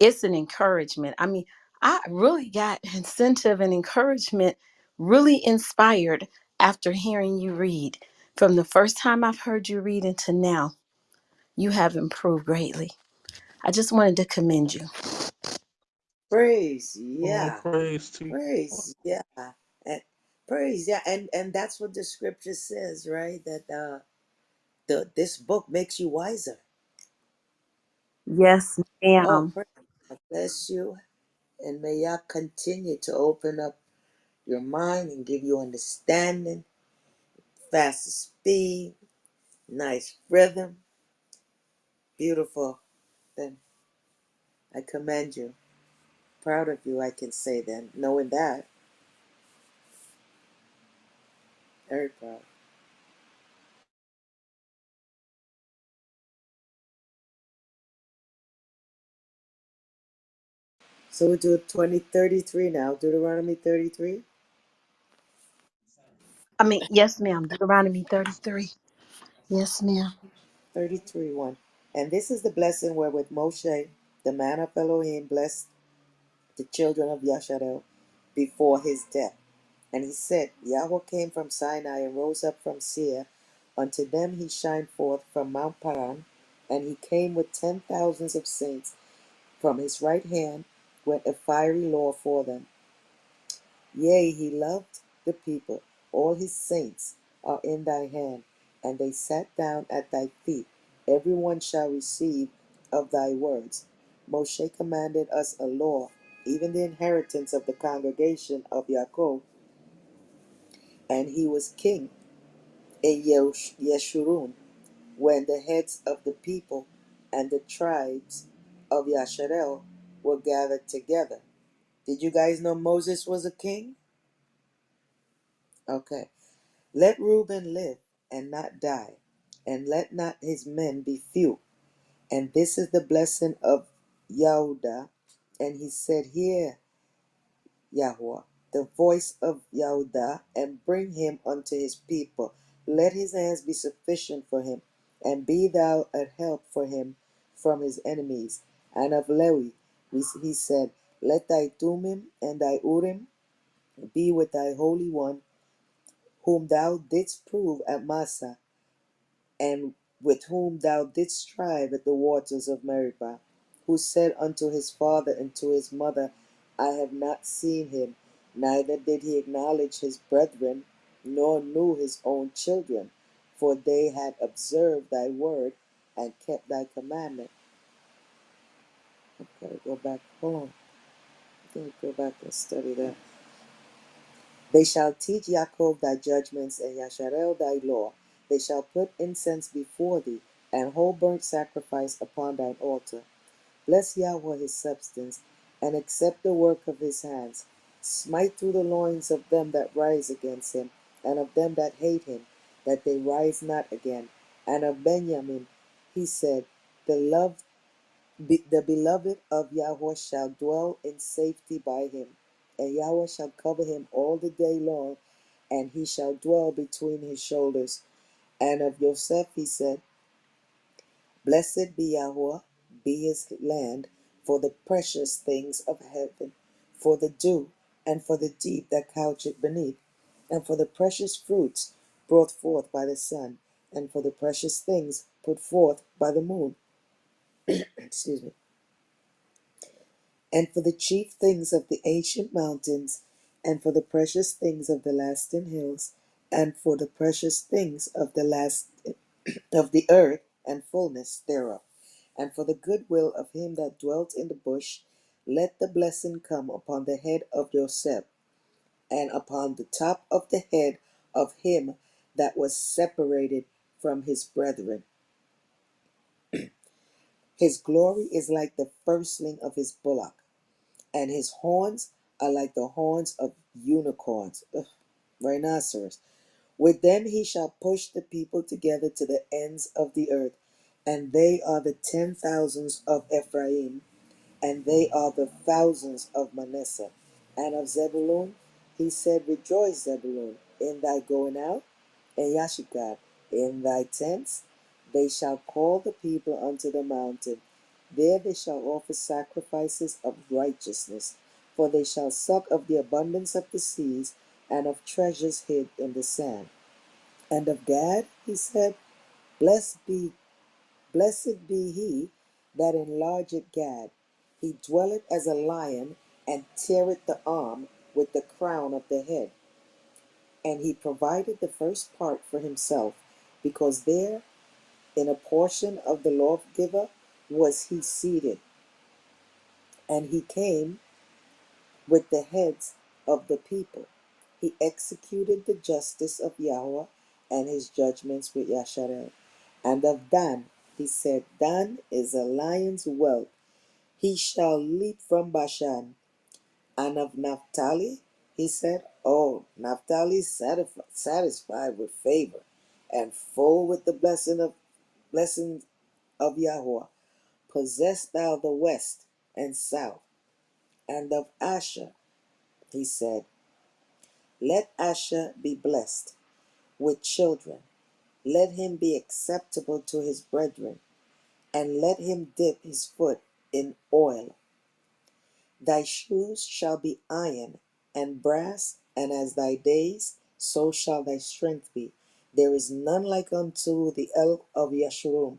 F: It's an encouragement. I mean, I really got incentive and encouragement, really inspired after hearing you read. From the first time I've heard you read into now, you have improved greatly. I just wanted to commend you.
C: Praise,
G: All
C: yeah.
G: praise to
C: Praise, yeah. And praise, yeah. And that's what the scripture says, right? That this book makes you wiser.
F: Yes,
C: Oh,
F: ma'am.
C: praise. God bless you, and may Yah continue to open up your mind and give you understanding, faster speed, nice rhythm, beautiful. Then I commend you. Proud of you, I can say then, knowing that. Very proud. So we do 2033 now, Deuteronomy 33.
F: I mean, yes, ma'am. Deuteronomy 33. Yes, ma'am.
C: 33 1. And this is the blessing wherewith Moshe, the man of Elohim, blessed the children of Yasharel before his death. And he said, Yahweh came from Sinai and rose up from Seir. Unto them he shined forth from Mount Paran, and he came with 10,000s of saints. From his right hand went a fiery law for them. Yea, he loved the people. All his saints are in thy hand, and they sat down at thy feet. Every one shall receive of thy words. Moshe commanded us a law, even the inheritance of the congregation of Yaakov, and he was king in Yeshurun, when the heads of the people and the tribes of Yasharel were gathered together. Did you guys know Moses was a king? Okay. Let Reuben live and not die, and let not his men be few. And this is the blessing of Yahudah. And he said, Hear, Yahweh, the voice of Yahudah, and bring him unto his people. Let his hands be sufficient for him, and be thou a help for him from his enemies. And of Lewi, he said, Let thy Thummim and thy Urim be with thy Holy One, whom thou didst prove at Massah, and with whom thou didst strive at the waters of Meribah, who said unto his father and to his mother, I have not seen him, neither did he acknowledge his brethren, nor knew his own children, for they had observed thy word and kept thy commandment. I've got to go back. Hold on. I'm going to go back and study that. They shall teach Yaakov thy judgments, and Yasharel thy law. They shall put incense before thee, and whole burnt sacrifice upon thine altar. Bless Yahweh his substance, and accept the work of his hands. Smite through the loins of them that rise against him, and of them that hate him, that they rise not again. And of Benjamin he said, the beloved of Yahweh shall dwell in safety by him, and Yahweh shall cover him all the day long, and he shall dwell between his shoulders. And of Joseph he said, Blessed be Yahweh, be his land, for the precious things of heaven, for the dew, and for the deep that coucheth beneath, and for the precious fruits brought forth by the sun, and for the precious things put forth by the moon. Excuse me. And for the chief things of the ancient mountains, and for the precious things of the lasting hills, and for the precious things of the last of the earth and fullness thereof, and for the goodwill of him that dwelt in the bush, let the blessing come upon the head of Joseph, and upon the top of the head of him that was separated from his brethren. His glory is like the firstling of his bullock, and his horns are like the horns of unicorns, rhinoceros. With them he shall push the people together to the ends of the earth, and they are the 10,000s of Ephraim, and they are the thousands of Manasseh. And of Zebulun he said, Rejoice, Zebulun, in thy going out, and Yashikad, in thy tents. They shall call the people unto the mountain. There they shall offer sacrifices of righteousness, for they shall suck of the abundance of the seas, and of treasures hid in the sand. And of Gad he said, Blessed be he that enlargeth Gad. He dwelleth as a lion, and teareth the arm with the crown of the head. And he provided the first part for himself, because there in a portion of the lawgiver was he seated. And he came with the heads of the people. He executed the justice of Yahweh and his judgments with Yasharel. And of Dan, he said, Dan is a lion's whelp. He shall leap from Bashan. And of Naphtali, he said, oh, Naphtali is satisfied with favor and full with the blessings of Yahweh. Possess thou the west and south. And of Asher, he said, let Asher be blessed with children. Let him be acceptable to his brethren, and let him dip his foot in oil. Thy shoes shall be iron and brass, and as thy days, so shall thy strength be. There is none like unto the El of Yeshurun,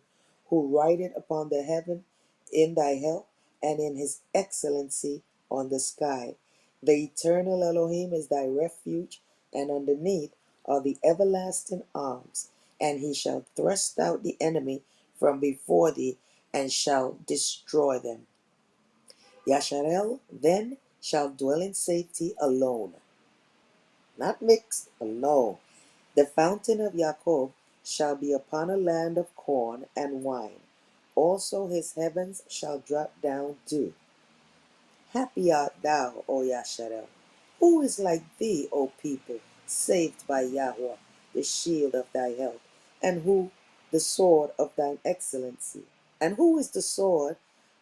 C: who rideth upon the heaven in thy help, and in his excellency on the sky. The eternal Elohim is thy refuge, and underneath are the everlasting arms. And he shall thrust out the enemy from before thee, and shall destroy them. Yasharel then shall dwell in safety alone, not mixed, alone. The fountain of Jacob shall be upon a land of corn and wine. Also his heavens shall drop down dew. Happy art thou, O Yasharel. Who is like thee, O people, saved by Yahweh, the shield of thy help, and who the sword of thine excellency? And who is the sword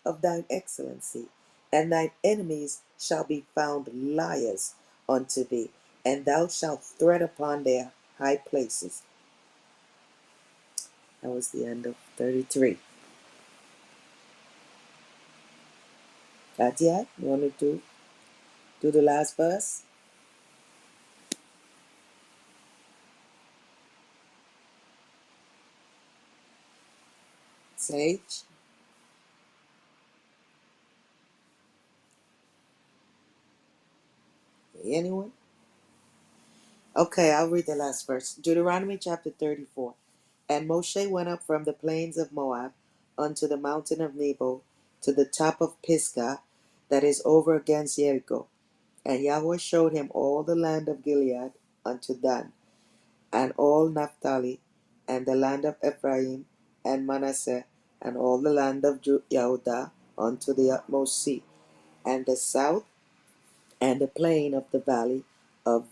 C: of thine excellency? And thine enemies shall be found liars unto thee, and thou shalt tread upon their high places. That was the end of 33. Got yet? You want me to do the last verse? Sage? Anyone? Okay, I'll read the last verse. Deuteronomy chapter 34. And Moshe went up from the plains of Moab unto the mountain of Nebo to the top of Pisgah, that is over against Jericho. And Yahweh showed him all the land of Gilead unto Dan, and all Naphtali, and the land of Ephraim, and Manasseh, and all the land of Yehudah unto the utmost sea, and the south, and the plain of the valley of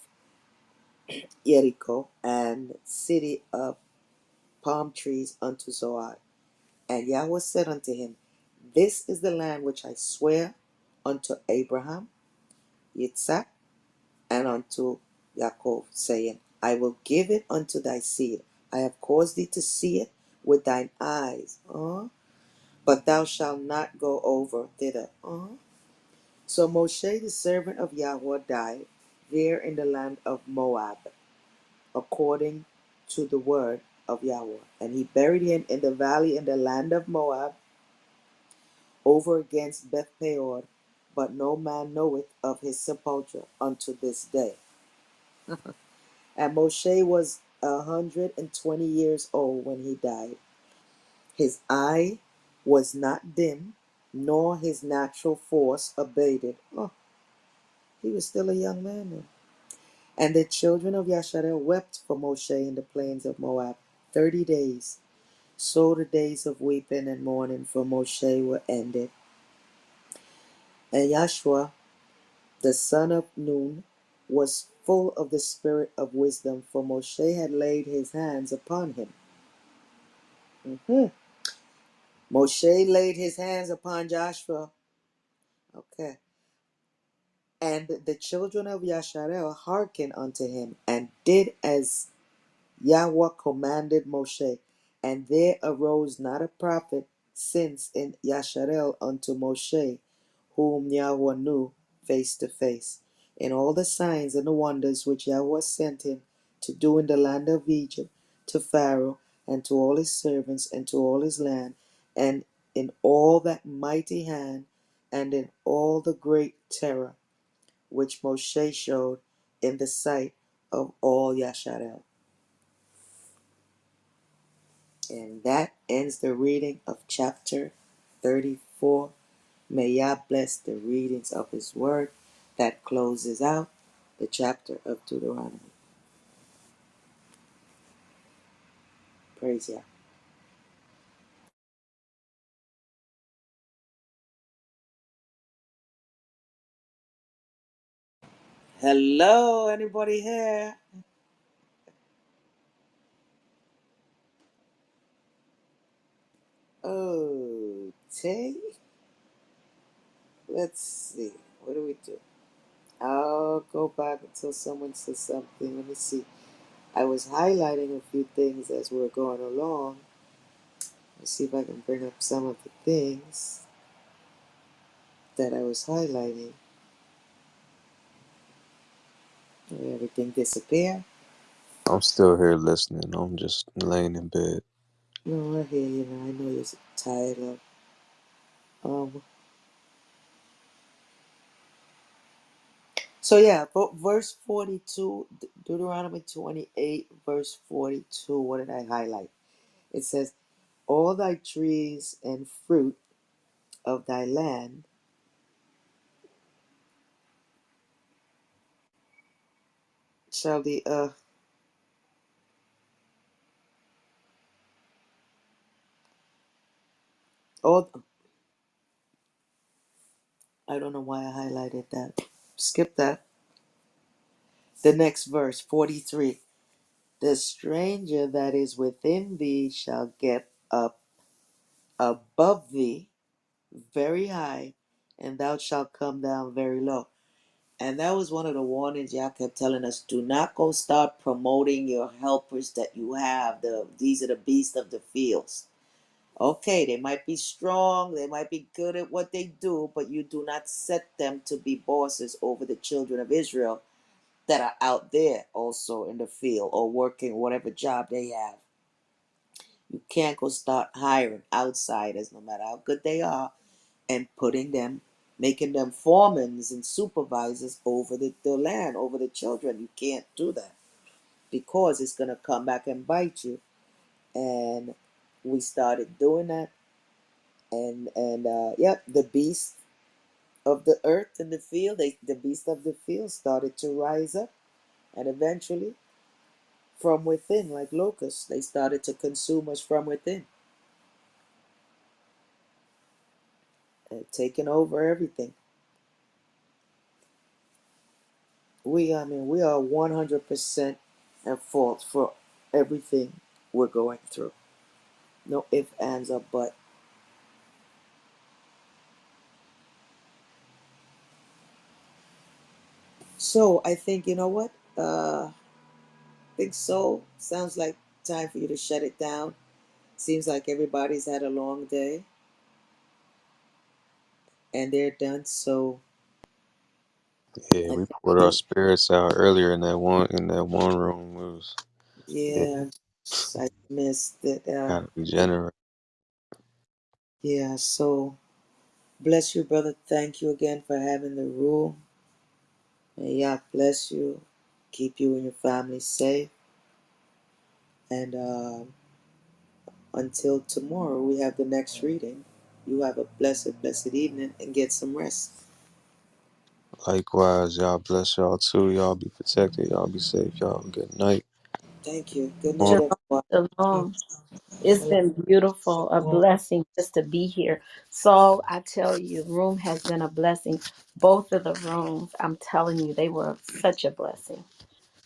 C: Jericho, and city of palm trees unto Zoar. And Yahweh said unto him, this is the land which I swear unto Abraham, Yitzhak, and unto Jacob, saying, I will give it unto thy seed. I have caused thee to see it with thine eyes, but thou shalt not go over thither. So Moshe, the servant of Yahweh, died there in the land of Moab, according to the word of Yahweh. And he buried him in the valley in the land of Moab, over against Beth Peor, but no man knoweth of his sepulchre unto this day. And Moshe was 120 years old when he died. His eye was not dim, nor his natural force abated. He was still a young man then. And the children of Yasharel wept for Moshe in the plains of Moab 30 days. So the days of weeping and mourning for Moshe were ended. And Yahshua, the son of Nun, was full of the spirit of wisdom, for Moshe had laid his hands upon him. Moshe laid his hands upon Joshua. Okay. And the children of Yasharel hearkened unto him, and did as Yahweh commanded Moshe. And there arose not a prophet since in Yasharel unto Moshe, whom Yahweh knew face to face, in all the signs and the wonders which Yahweh sent him to do in the land of Egypt, to Pharaoh, and to all his servants, and to all his land, and in all that mighty hand, and in all the great terror which Moshe showed in the sight of all Yasharel. And that ends the reading of chapter 34 May Yah bless the readings of His Word that closes out the chapter of Deuteronomy. Praise Yah. Hello, anybody here? Okay, let's see. What do we do? I'll go back until someone says something. Let me see. I was highlighting a few things as we are going along. Let's see if I can bring up some of the things that I was highlighting. Did everything disappear?
A: I'm still here listening. I'm just laying in bed.
C: No, I hear you now. I know you're tired of. So yeah, verse 42, Deuteronomy 28, verse 42. What did I highlight? It says, "All thy trees and fruit of thy land shall be all." I don't know why I highlighted that. Skip that. The next verse, 43. "The stranger that is within thee shall get up above thee very high, and thou shalt come down very low." And that was one of the warnings y'all kept telling us. Do not go start promoting your helpers that you have. These are the beasts of the fields. Okay, they might be strong, they might be good at what they do, but you do not set them to be bosses over the children of Israel that are out there also in the field or working whatever job they have. You can't go start hiring outsiders, no matter how good they are, and putting them, making them foremen and supervisors over the land, over the children. You can't do that because it's going to come back and bite you. And we started doing that. And yep, the beast of the earth and the field, the beast of the field started to rise up. And eventually, from within, like locusts, they started to consume us from within, and taking over everything. We are 100% at fault for everything we're going through. No ifs, ands, or but. So I think, you know what? I think so. Sounds like time for you to shut it down. Seems like everybody's had a long day and they're done. So
A: Yeah,
C: I
A: we
C: think
A: put our
C: we,
A: spirits out earlier in that one room. It was yeah,
C: yeah, I missed it.
A: gotta be generous.
C: Yeah, so bless you, brother. Thank you again for having the room. May God bless you, keep you and your family safe. And until tomorrow, we have the next reading. You have a blessed, blessed evening and get some rest.
A: Likewise, y'all bless y'all too. Y'all be protected. Y'all be safe. Y'all have a good night.
C: Thank you. Good night,
A: One.
C: everyone.
F: Shalom. It's been beautiful, a blessing just to be here. So I tell you, the room has been a blessing. Both of the rooms, I'm telling you, they were such a blessing.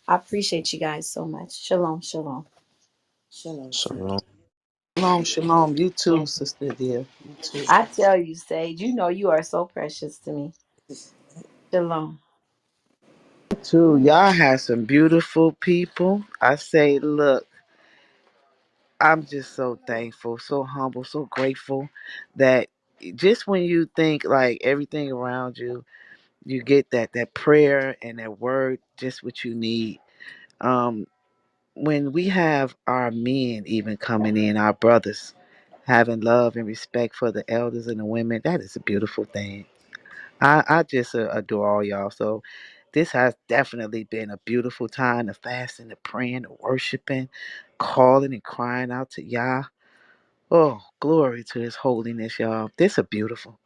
F: I appreciate you guys so much. Shalom, shalom.
C: Shalom,
A: Shalom.
C: family.
E: Shalom, shalom. You too, sister dear. You too.
F: I tell you, Sage, you know you are so precious to me. Shalom.
E: Too. Y'all have some beautiful people. I say, look, I'm just so thankful, so humble, so grateful that just when you think like everything around you, you get that prayer and that word, just what you need. Um, when we have our men even coming in, our brothers having love and respect for the elders and the women, that is a beautiful thing. I just adore all y'all. So this has definitely been a beautiful time, the fasting, the praying, the worshiping, calling and crying out to Yah. Oh, glory to his holiness, y'all. This is beautiful.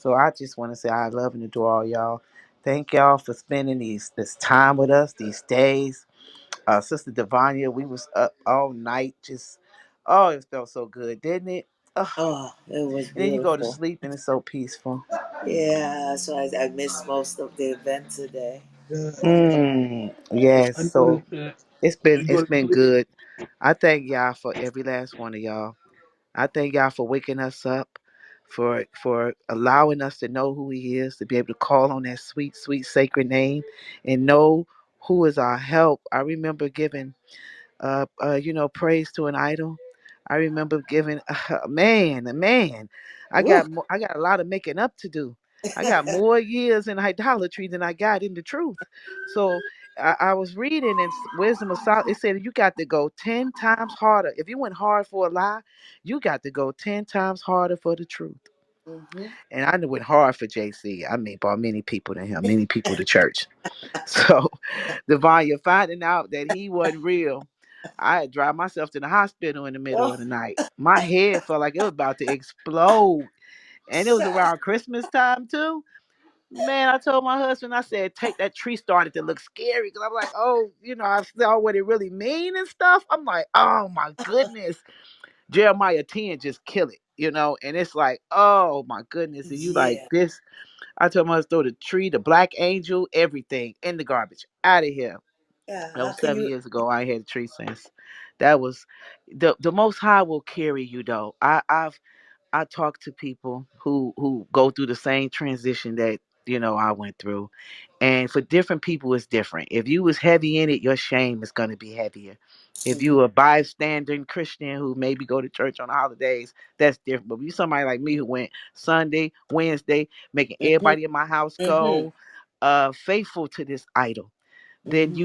E: So I just want to say I love and adore all y'all. Thank y'all for spending this time with us, these days. Sister Devania, we was up all night just, oh, it felt so good, didn't it? Ugh.
C: Oh, it was
E: And then you go to
C: beautiful.
E: sleep and it's so peaceful.
C: Yeah, so I missed most of the event today.
G: Yeah,
E: Yes.
G: I
E: So
G: noticed that.
E: it's been
G: You go
E: it's
G: to
E: been
G: sleep.
E: good. I thank y'all for every last one of y'all. I thank y'all for waking us up, for allowing us to know who He is, to be able to call on that sweet, sweet, sacred name, and know who is our help. I remember giving, praise to an idol. I remember giving, man,
C: Woo.
E: I got a lot of making up to do. I got more years in idolatry than I got in the truth. So I was reading in Wisdom of Solomon. It said you got to go 10 times harder. If you went hard for a lie, you got to go 10 times harder for the truth.
C: Hmm.
E: And I knew it went hard for JC. I mean, brought many people to him, many people to church. So, Devon, you're finding out that he wasn't real. I had drive myself to the hospital in the middle of
C: Oh,
E: the night. My head felt like it was about to explode. And it was
C: shucks.
E: around Christmas time too. Man, I told my husband, I said, take that tree started to look scary. Cause I'm like, oh, I saw what it really mean and stuff. I'm like, oh my goodness. Jeremiah 10 just kill it. And it's like, oh my goodness. And you like
C: Yeah.
E: this. I told my husband, throw the tree, the black angel, everything in the garbage. Out of here.
C: Yeah.
E: That
C: How
E: was
C: can
E: 7
C: you?
E: years ago. I had a tree since. That was the Most High will carry you though. I talk to people who go through the same transition that I went through, and for different people it's different. If you was heavy in it, your shame is gonna be heavier. If
C: Hmm.
E: you a bystander Christian who maybe go to church on holidays, that's different. But if you somebody like me who went Sunday, Wednesday, making
C: Hmm.
E: everybody in my house
C: Hmm.
E: go, faithful to this idol, then
C: Hmm.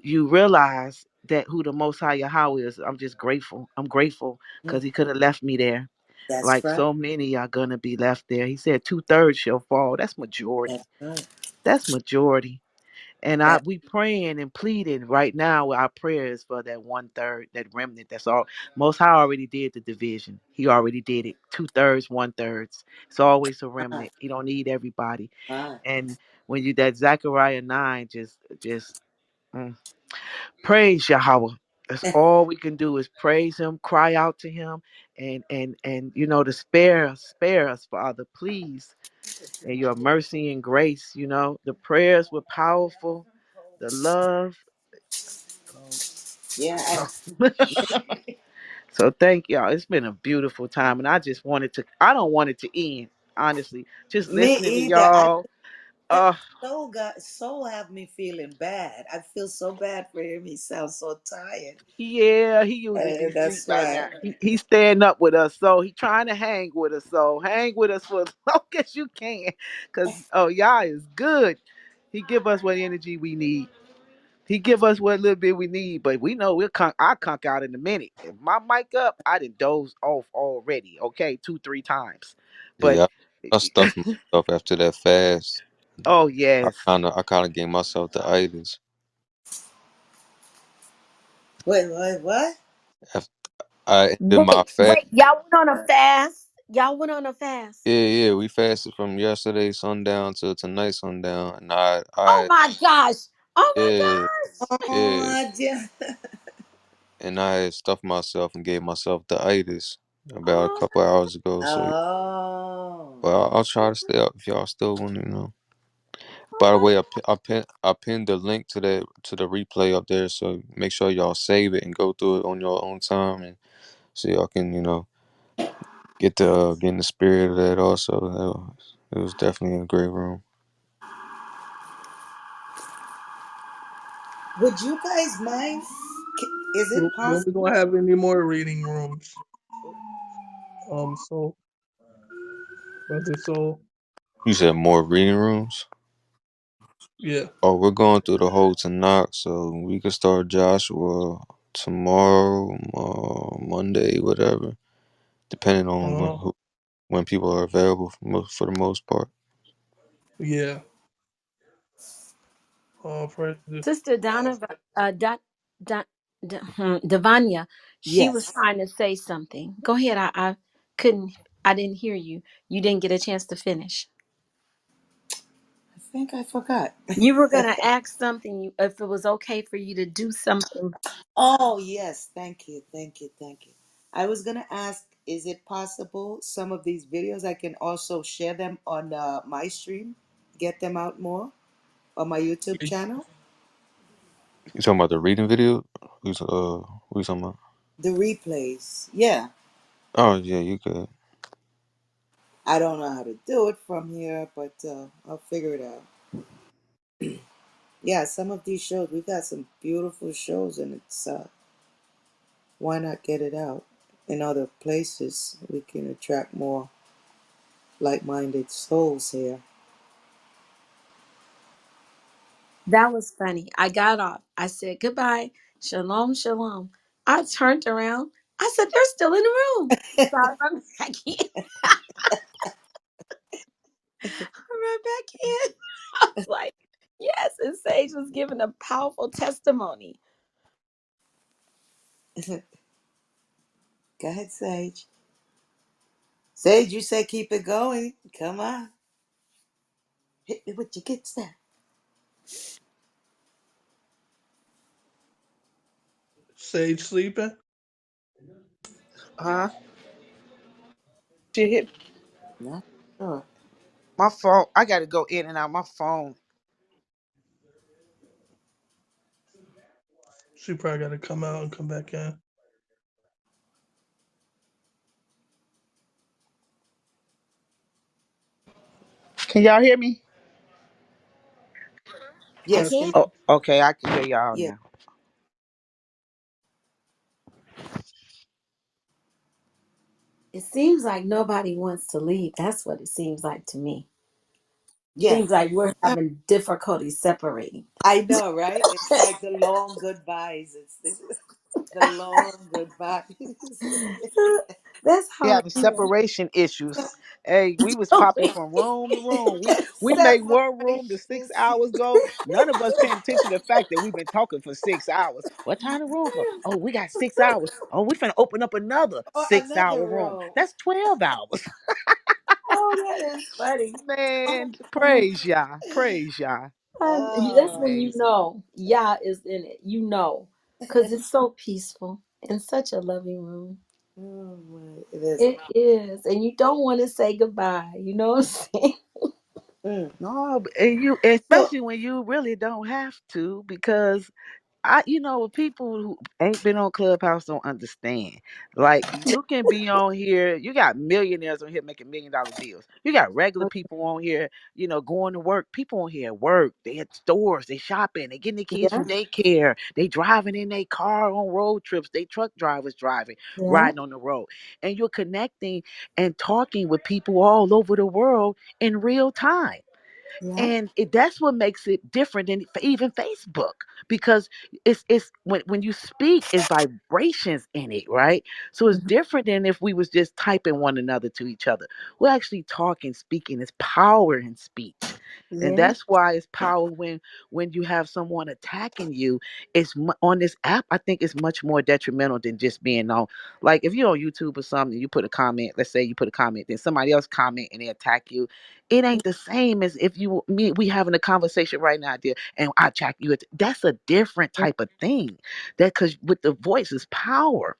E: you realize that who the Most High Yahweh is. I'm just grateful. I'm grateful because He could have left me there
C: That's
E: like
C: right.
E: so many are gonna be left there. He said 2/3 shall fall. That's majority.
C: That's right.
E: That's majority. And
C: That.
E: we praying and pleading right now with our prayers for that 1/3, that remnant. That's all. Most High already did the division. He already did it. 2/3, 1/3. It's always a
C: Right.
E: remnant. He don't need everybody.
C: Right.
E: And when you that Zechariah 9, just mm, praise Yahweh. That's all we can do is praise Him, cry out to Him, and to spare us, Father, please, and Your mercy and grace. The prayers were powerful, the love.
C: Yeah. And
E: So thank y'all. It's been a beautiful time, and I just wanted to. I don't want it to end. Honestly, just
C: me
E: listening to
C: either. I
E: y'all.
C: that
E: Uh,
C: soul have me feeling bad. I feel so bad for him. He sounds so tired.
E: Yeah, he usually be asleep
C: That's
E: by
C: right.
E: now. He's staying up with us, so he trying to hang with us. So hang with us for as long as you can, cause y'all is good. He give us what energy we need. He give us what little bit we need, but we know I conk out in a minute. If my mic up, I done dozed off already. Okay, 2, 3 times, but
A: Yeah, I stuffed myself after that fast.
E: oh
A: I
E: yes,
A: kind of I kind of gave myself the itis.
C: Wait, what?
A: After I ended my
F: Wait,
A: fast.
F: wait, y'all went on a fast. Y'all went on a fast.
A: Yeah, we fasted from yesterday sundown to tonight sundown, and
F: Oh my gosh. Oh my
A: yeah,
F: gosh.
A: yeah,
C: Oh, dear.
A: and I had stuffed myself and gave myself the itis about a
F: Oh,
A: couple hours ago. So,
C: Oh.
A: but I'll try to stay up if y'all still want. By the
F: oh
A: way, I pinned the link to the replay up there, so make sure y'all save it and go through it on your own time, and so y'all can get in the spirit of that. Also, it was definitely a great room.
C: Would you guys mind? Is it
G: When we
C: possible?
G: gonna have any more reading rooms? So brother Soul.
A: You said more reading rooms.
G: Yeah.
A: Oh, we're going through the whole Tanakh, so we could start Joshua tomorrow, Monday, whatever, depending on
G: Uh.
A: when people are available for the most part.
G: Yeah. Praise
F: Sister Donna, Davanya, she was
C: Yes.
F: trying to say something. Go ahead. I couldn't, I didn't hear you. You didn't get a chance to finish.
C: think I forgot.
F: You were gonna ask something if it was okay for you to do something.
C: Oh, yes. Thank you. Thank you. Thank you. I was going to ask, is it possible some of these videos I can also share them on my stream, get them out more on my YouTube channel?
A: You talking about the reading video? We talking about?
C: The replays. Yeah.
A: Oh yeah, you could.
C: I don't know how to do it from here, but I'll figure it out. Yeah, some of these shows, we got some beautiful shows, and it's why not get it out in other places? We can attract more like-minded souls here.
F: That was funny. I got off. I said goodbye. Shalom, shalom. I turned around. I said, they're still in the room. So I run back in. I run back in. I was like, yes. And Sage was giving a powerful testimony.
C: Go ahead, Sage. Sage, you say keep it going. Come on. Hit me with your good stuff.
G: Sage sleeping.
B: Huh? She hit
C: Not sure.
B: my phone. I got to go in and out my phone.
G: She probably got to come out and come back in.
B: Can y'all hear me?
F: I
C: Yes,
F: can't.
C: can
B: Oh, okay. I can hear y'all
C: yeah.
B: now.
F: It seems like nobody wants to leave. That's what it seems like to me. Seems
C: Yes.
F: like we're having difficulty separating.
C: I know, right? It's like the long goodbyes. It's the long goodbyes.
F: That's
B: We
F: how it
B: having
F: is.
B: separation issues. Hey, we was popping from room to room. We make one room
C: Separation
B: to six
C: is
B: hours go. None of us paying attention to the fact that we've been talking for 6 hours. What time the room go? Oh, we got 6 hours. Oh, we finna open up another
C: or
B: 6 hour
C: another
B: room.
C: row.
B: That's 12 hours.
F: Oh, that is funny.
B: Man, praise Yah. Praise Yah.
F: That's when
C: Oh,
F: you
B: Amazing.
F: know Yah is in it. You know, because it's so peaceful and such a loving room.
C: oh my, it is.
F: It is, and you don't want to say goodbye. You know what I'm saying?
C: Mm.
B: No, and you
C: So,
B: especially when you really don't have to because people who ain't been on Clubhouse don't understand. Like, you can be on here, you got millionaires on here making $1 million deals. You got regular people on here, going to work. People on here at work, they at stores, they shopping, they getting their kids
F: Yeah,
B: from daycare, they driving in their car on road trips, they truck drivers driving,
F: yeah,
B: riding on the road. And you're connecting and talking with people all over the world in real time.
F: yeah.
B: And that's what makes it different than even Facebook, because it's when you speak, it's vibrations in it, right? So it's
F: Mhm.
B: different than if we was just typing one another to each other. We're actually talking, speaking. It's power in speech. And
F: Yeah,
B: that's why it's power when you have someone attacking you. On this app, I think it's much more detrimental than just being on. Like, if you're on YouTube or something, you put a comment. Let's say you put a comment, then somebody else comment and they attack you. It ain't the same as if we having a conversation right now, dear, and I attack you. That's a different
F: yeah,
B: type of thing. That, because with the voice is power.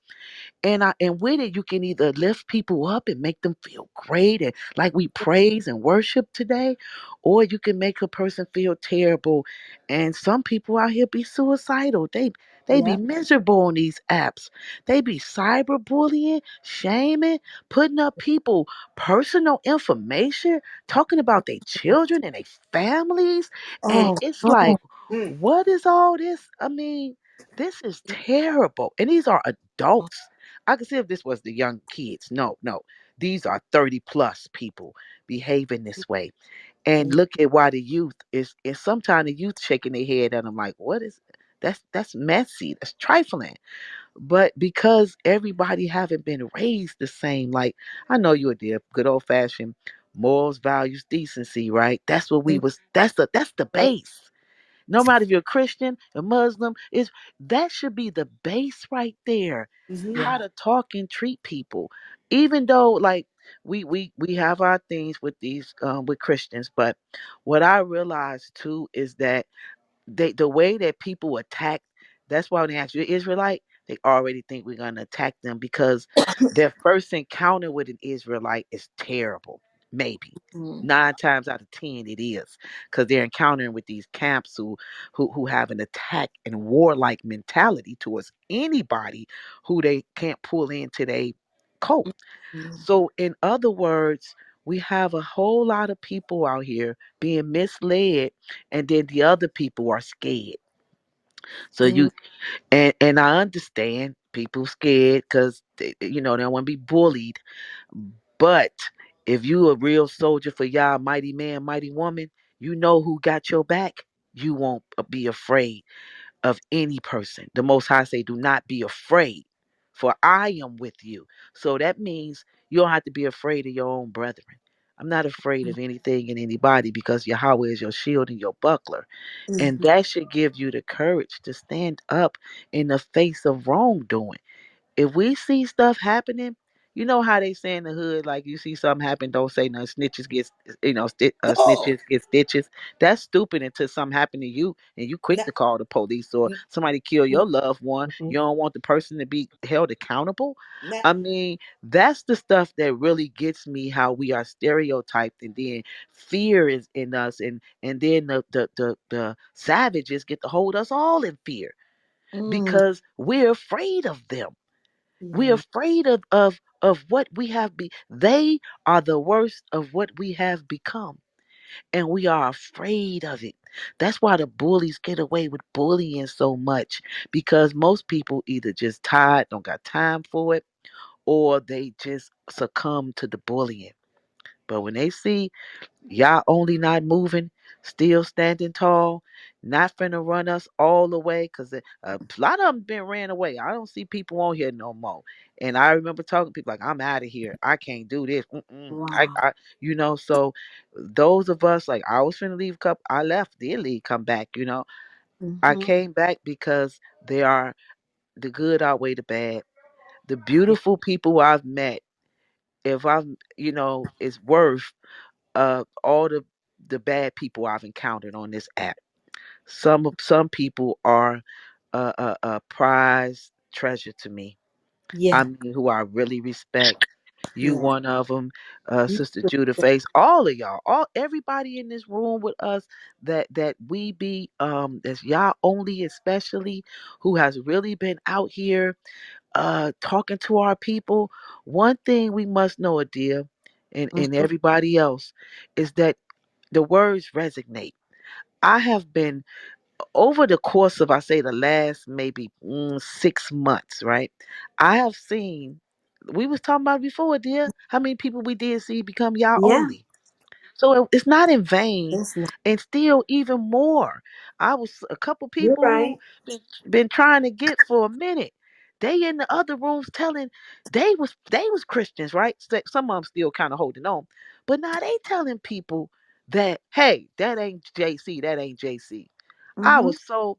B: And with it, you can either lift people up and make them feel great and like we praise and worship today, or you can make a person feel terrible. And some people out here be suicidal. They be
F: yeah,
B: miserable on these apps. They be cyberbullying, shaming, putting up people personal information, talking about their children and their families. And
F: oh,
B: it's
F: oh,
B: like,
C: mm,
B: what is all this? I mean, this is terrible. And these are adults. I could see if this was the young kids. No, no. These are 30 plus people behaving this way. And look at why the youth is sometimes the youth shaking their head and I'm like, what is that's messy. That's trifling. But because everybody haven't been raised the same, like, I know you were there, good old fashioned morals, values, decency, right? That's what we
C: mm,
B: was that's the
C: right.
B: base. No matter if you're a Christian, a Muslim, is that should be the base right there.
C: Mm-hmm.
F: yeah,
B: How to talk and treat people. Even though, like,
E: We have our things with these with Christians, but what I realized too is that the way that people attack, that's why when they ask you Israelite, they already think we're gonna attack them because their first encounter with an Israelite is terrible. Maybe
F: Mm,
E: 9 times out of 10 it is, because they're encountering with these camps who have an attack and warlike mentality towards anybody who they can't pull into their cult.
F: mm,
E: So, in other words, we have a whole lot of people out here being misled, and then the other people are scared. So
F: mm.
E: and I understand people scared because they don't want to be bullied. But if you a real soldier for y'all, mighty man, mighty woman, you know who got your back. You won't be afraid of any person. The Most High say, do not be afraid, for I am with you. So that means you don't have to be afraid of your own brethren. I'm not afraid of anything and anybody because Yahweh is your shield and your buckler. And
F: Mhm.
E: that should give you the courage to stand up in the face of wrongdoing. If we see stuff happening, you know how they say in the hood, like you see something happen, don't say nothing. Snitches get,
C: No,
E: snitches get stitches. That's stupid until something happen to you and you quick
C: no,
E: to call the police or somebody kill
C: no,
E: your loved one.
C: no,
E: You don't want the person to be held accountable.
C: no.
E: I mean, that's the stuff that really gets me. How we are stereotyped, and then fear is in us, and then the savages get to hold us all in fear
F: Mm,
E: because we're afraid of them. We're
F: mm,
E: afraid of what we have they are the worst of what we have become. And we are afraid of it. That's why the bullies get away with bullying so much. Because most people either just tired, don't got time for it, or they just succumb to the bullying. But when they see y'all only not moving, still standing tall, not finna run us all the way, because a lot of them been ran away. I don't see people on here no more. And I remember talking to people like, I'm out of here. I can't do this. Mm-mm.
F: wow.
E: So those of us, like, I was finna leave I left, did leave, come back. I
F: Hmm.
E: came back because they are the good outweigh the bad. The beautiful people I've met, if it's worth all the bad people I've encountered on this app. Some people are a prize treasure to me. I
F: Yeah,
E: mean, who I really respect. You
F: yeah.
E: one of them,
F: You
E: Sister
F: too.
E: Judah Face, all of y'all, everybody in this room with us that we be that's y'all only especially who has really been out here talking to our people. One thing we must know, dear, and
F: Mhm.
E: everybody else, is that the words resonate. I have been over the course of, I say, the last maybe 6 months, right? I have seen, we was talking about before, dear, how many people we did see become y'all
F: Yeah,
E: only. So it's not in vain,
F: it's not.
E: and still even more. I was a couple
F: You're
E: people who
F: right.
E: been trying to get for a minute. They in the other rooms telling they was Christians, right? Some of them still kind of holding on, but now they telling people that, hey, that ain't JC, that ain't JC. I
F: Hmm.
E: was so